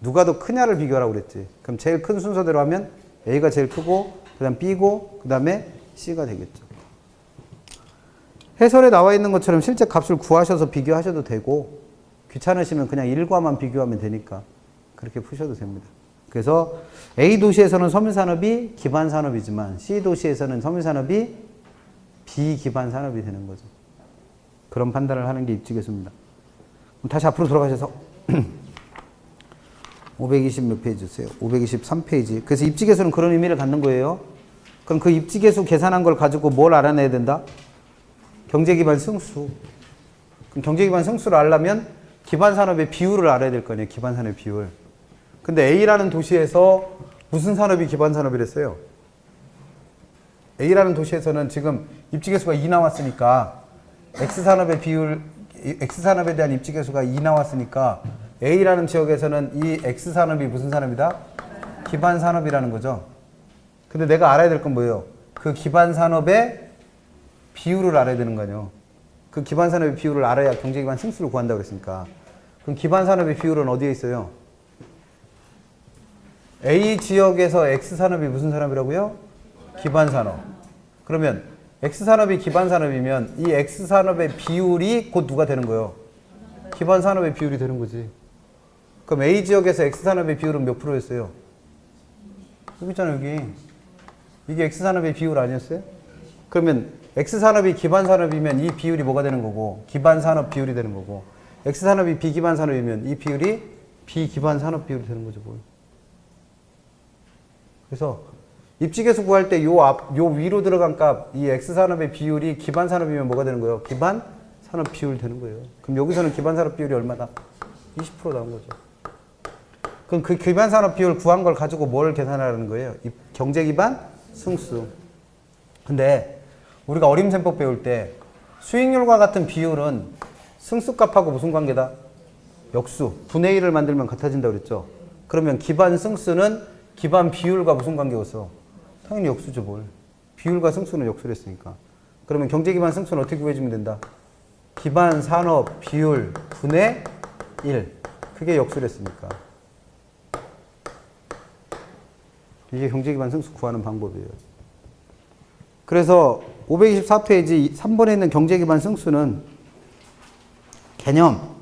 A: 누가 더 크냐를 비교하라고 그랬지. 그럼 제일 큰 순서대로 하면 A가 제일 크고, 그 다음 B고, 그 다음에 C가 되겠죠. 해설에 나와 있는 것처럼 실제 값을 구하셔서 비교하셔도 되고, 귀찮으시면 그냥 1과만 비교하면 되니까 그렇게 푸셔도 됩니다. 그래서 A도시에서는 섬유산업이 기반산업이지만 C도시에서는 섬유산업이 비기반산업이 되는 거죠. 그런 판단을 하는 게 입지개수입니다. 다시 앞으로 돌아가셔서 520 몇 페이지 주세요. 523페이지. 그래서 입지개수는 그런 의미를 갖는 거예요. 그럼 그 입지개수 계산한 걸 가지고 뭘 알아내야 된다? 경제기반 승수. 그럼 경제기반 승수를 알려면 기반산업의 비율을 알아야 될 거 아니에요. 기반산업의 비율. 근데 A라는 도시에서 무슨 산업이 기반산업이랬어요? A라는 도시에서는 지금 입지개수가 2 나왔으니까 X산업에 대한 입지개수가 2 나왔으니까 A라는 지역에서는 이 X산업이 무슨 산업이다? 기반산업이라는 거죠. 근데 내가 알아야 될 건 뭐예요? 그 기반산업의 비율을 알아야 되는 거 아니에요. 그 기반산업의 비율을 알아야 경제기반 승수를 구한다고 그랬으니까. 그럼 기반산업의 비율은 어디에 있어요? A 지역에서 X산업이 무슨 산업이라고요? 기반산업. 그러면 X산업이 기반산업이면 이 X산업의 비율이 곧 누가 되는 거예요? 기반산업의 비율이 되는 거지. 그럼 A 지역에서 X산업의 비율은 몇 프로였어요? 여기 있잖아요, 여기. 이게 X산업의 비율 아니었어요? 그러면 X산업이 기반산업이면 이 비율이 뭐가 되는 거고 기반산업 비율이 되는 거고 X산업이 비기반산업이면 이 비율이 비기반산업 비율이 되는 거죠. 뭘. 그래서 입직에서 구할 때 요 위로 들어간 값, 이 X산업의 비율이 기반산업이면 뭐가 되는 거예요? 기반산업 비율 되는 거예요. 그럼 여기서는 기반산업 비율이 얼마다? 20% 나온 거죠. 그럼 그 기반산업 비율 구한 걸 가지고 뭘 계산하라는 거예요? 경제기반 승수. 근데 우리가 어림셈법 배울 때 수익률과 같은 비율은 승수값하고 무슨 관계다? 역수. 분의 1을 만들면 같아진다고 그랬죠? 그러면 기반 승수는 기반 비율과 무슨 관계였어? 당연히 역수죠, 뭘. 비율과 승수는 역수를 했으니까. 그러면 경제기반 승수는 어떻게 구해주면 된다? 기반 산업 비율 분의 1. 그게 역수를 했으니까. 이게 경제기반 승수 구하는 방법이에요. 그래서 524페이지 3번에 있는 경제기반 승수는 개념.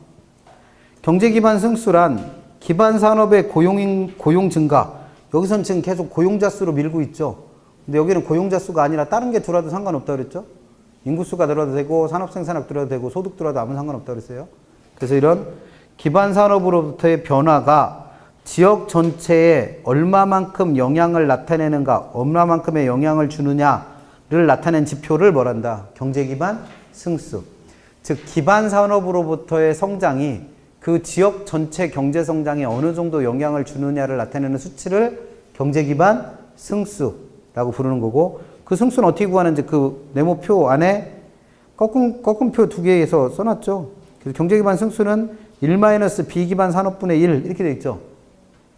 A: 경제기반 승수란 기반 산업의 고용 증가. 여기서는 지금 계속 고용자 수로 밀고 있죠. 근데 여기는 고용자 수가 아니라 다른 게 들어와도 상관없다고 그랬죠. 인구수가 들어와도 되고 산업생산력 들어와도 되고 소득 들어와도 아무 상관없다고 그랬어요. 그래서 이런 기반 산업으로부터의 변화가 지역 전체에 얼마만큼 영향을 나타내는가, 얼마만큼의 영향을 주느냐를 나타낸 지표를 뭐란다? 경제기반 승수. 즉 기반 산업으로부터의 성장이 그 지역 전체 경제 성장에 어느 정도 영향을 주느냐를 나타내는 수치를 경제기반 승수라고 부르는 거고, 그 승수는 어떻게 구하는지 그 네모표 안에 꺾음표 두 개에서 써놨죠. 그래서 경제기반 승수는 1-B기반 산업분의 1 이렇게 돼 있죠.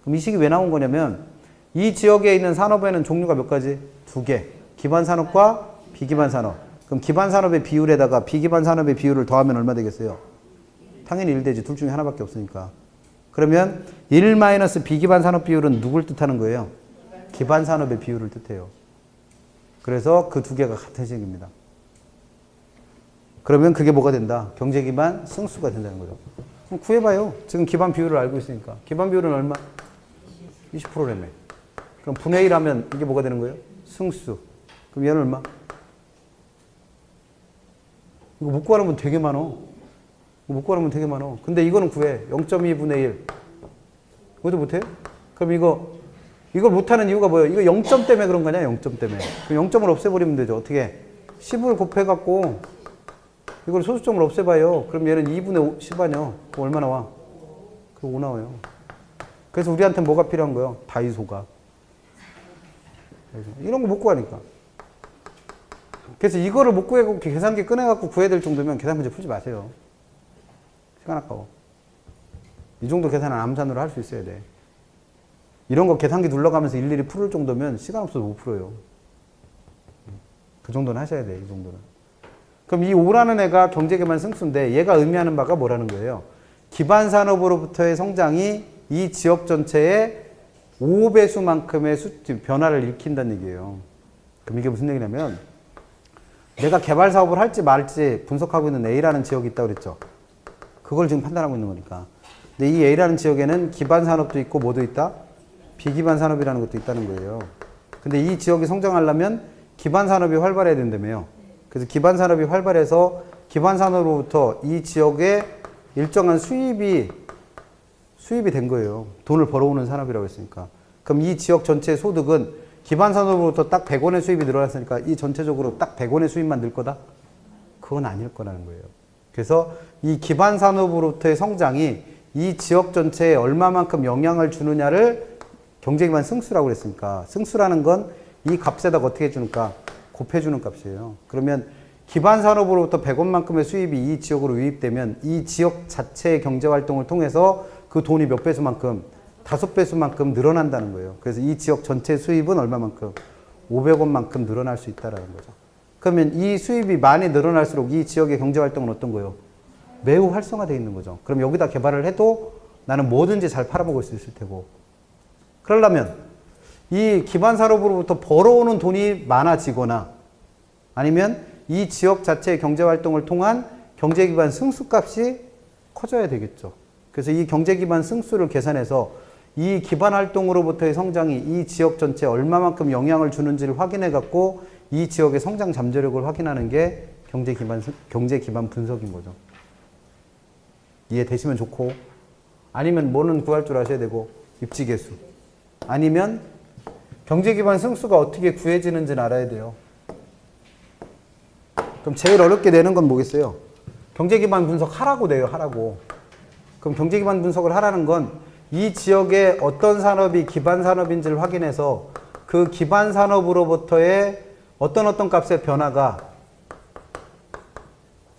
A: 그럼 이 식이 왜 나온 거냐면 이 지역에 있는 산업에는 종류가 몇 가지? 두 개. 기반 산업과 비기반 산업. 그럼 기반 산업의 비율에다가 비기반 산업의 비율을 더하면 얼마 되겠어요? 당연히 1 되지. 둘 중에 하나밖에 없으니까. 그러면 1-B기반 산업 비율은 누굴 뜻하는 거예요? 기반 산업의 비율을 뜻해요. 그래서 그 두 개가 같은 식입니다. 그러면 그게 뭐가 된다? 경제기반 승수가 된다는 거죠. 그럼 구해봐요. 지금 기반 비율을 알고 있으니까. 기반 비율은 얼마? 20%라며. 그럼 분의 1 하면 이게 뭐가 되는 거예요? 승수. 그럼 얘는 얼마? 이거 못 구하는 분 되게 많어. 못 구하는 분 되게 많어. 근데 이거는 구해. 0.2 분의 1. 그것도 못해? 그럼 이걸 못하는 이유가 뭐예요? 이거 0점 때문에 그런 거냐? 0점 때문에. 그럼 0점을 없애버리면 되죠. 어떻게? 10을 곱해갖고 이걸 소수점을 없애봐요. 그럼 얘는 2분의 10 아니야. 그럼 얼마 나와? 그럼 5 나와요. 그래서 우리한테 뭐가 필요한 거예요? 다이소가. 이런 거 못 구하니까. 그래서 이거를 못 구해갖고 계산기 꺼내갖고 구해야 될 정도면 계산 문제 풀지 마세요. 시간 아까워. 이 정도 계산은 암산으로 할 수 있어야 돼. 이런 거 계산기 눌러가면서 일일이 풀을 정도면 시간 없어서 못 풀어요. 그 정도는 하셔야 돼, 이 정도는. 그럼 이 5라는 애가 경제기반 승수인데 얘가 의미하는 바가 뭐라는 거예요? 기반 산업으로부터의 성장이 이 지역 전체의 5배수만큼의 변화를 일으킨다는 얘기예요. 그럼 이게 무슨 얘기냐면 내가 개발 사업을 할지 말지 분석하고 있는 A라는 지역이 있다고 그랬죠. 그걸 지금 판단하고 있는 거니까. 근데 이 A라는 지역에는 기반 산업도 있고 뭐도 있다? 비기반 산업이라는 것도 있다는 거예요. 근데 이 지역이 성장하려면 기반 산업이 활발해야 된다며요. 그래서 기반 산업이 활발해서 기반 산업으로부터 이 지역에 일정한 수입이 된 거예요. 돈을 벌어오는 산업이라고 했으니까. 그럼 이 지역 전체의 소득은 기반 산업으로부터 딱 100원의 수입이 늘어났으니까 이 전체적으로 딱 100원의 수입만 늘 거다? 그건 아닐 거라는 거예요. 그래서 이 기반 산업으로부터의 성장이 이 지역 전체에 얼마만큼 영향을 주느냐를 경제기반 승수라고 그랬으니까 승수라는 건 이 값에다가 어떻게 해주니까 곱해주는 값이에요. 그러면 기반 산업으로부터 100원만큼의 수입이 이 지역으로 유입되면 이 지역 자체의 경제활동을 통해서 그 돈이 몇 배수만큼 5배수만큼 늘어난다는 거예요. 그래서 이 지역 전체 수입은 얼마만큼? 500원만큼 늘어날 수 있다는 거죠. 그러면 이 수입이 많이 늘어날수록 이 지역의 경제활동은 어떤 거예요? 매우 활성화되어 있는 거죠. 그럼 여기다 개발을 해도 나는 뭐든지 잘 팔아먹을 수 있을 테고. 그러려면 이 기반 산업으로부터 벌어오는 돈이 많아지거나 아니면 이 지역 자체의 경제활동을 통한 경제기반 승수값이 커져야 되겠죠. 그래서 이 경제기반 승수를 계산해서 이 기반 활동으로부터의 성장이 이 지역 전체에 얼마만큼 영향을 주는지를 확인해 갖고 이 지역의 성장 잠재력을 확인하는 게 경제 기반 분석인 거죠. 이해되시면 좋고, 아니면 뭐는 구할 줄 아셔야 되고, 입지계수. 아니면 경제 기반 승수가 어떻게 구해지는지는 알아야 돼요. 그럼 제일 어렵게 내는 건 뭐겠어요? 경제 기반 분석 하라고 내요, 하라고. 그럼 경제 기반 분석을 하라는 건 이 지역의 어떤 산업이 기반 산업인지를 확인해서 그 기반 산업으로부터의 어떤 값의 변화가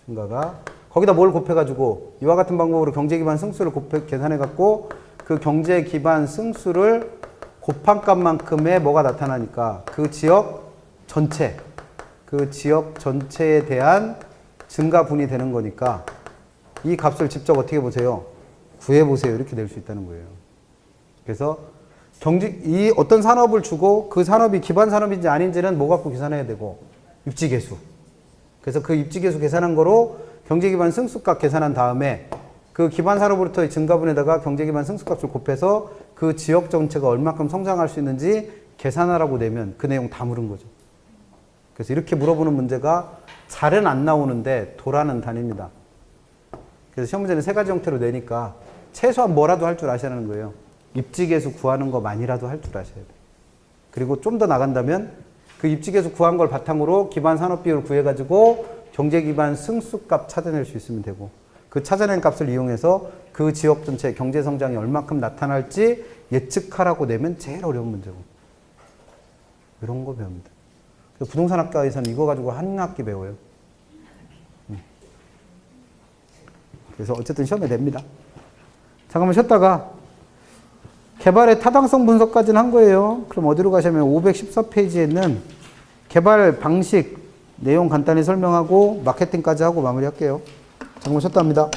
A: 증가가 거기다 뭘 곱해가지고 이와 같은 방법으로 경제 기반 승수를 계산해갖고 그 경제 기반 승수를 곱한 값만큼의 뭐가 나타나니까 그 지역 전체에 대한 증가분이 되는 거니까 이 값을 직접 어떻게 보세요? 구해보세요. 이렇게 낼 수 있다는 거예요. 그래서 이 어떤 산업을 주고 그 산업이 기반 산업인지 아닌지는 뭐 갖고 계산해야 되고 입지계수. 그래서 그 입지계수 계산한 거로 경제기반 승수값 계산한 다음에 그 기반 산업으로부터의 증가분에다가 경제기반 승수값을 곱해서 그 지역 전체가 얼마큼 성장할 수 있는지 계산하라고 내면 그 내용 다 물은 거죠. 그래서 이렇게 물어보는 문제가 잘은 안 나오는데 도라는 다닙니다. 그래서 시험 문제는 세 가지 형태로 내니까 최소한 뭐라도 할 줄 아셔야 하는 거예요. 입지계수 구하는 것만이라도 할 줄 아셔야 돼요. 그리고 좀 더 나간다면 그 입지계수 구한 걸 바탕으로 기반 산업 비율을 구해가지고 경제기반 승수값 찾아낼 수 있으면 되고 그 찾아낸 값을 이용해서 그 지역 전체의 경제 성장이 얼마큼 나타날지 예측하라고 내면 제일 어려운 문제고 이런 거 배웁니다. 부동산학과에서는 이거 가지고 한 학기 배워요. 그래서 어쨌든 시험에 냅니다. 잠깐만 쉬었다가 개발의 타당성 분석까지는 한 거예요. 그럼 어디로 가시면 514페이지에 있는 개발 방식 내용 간단히 설명하고 마케팅까지 하고 마무리할게요. 잠깐만 쉬었다 합니다.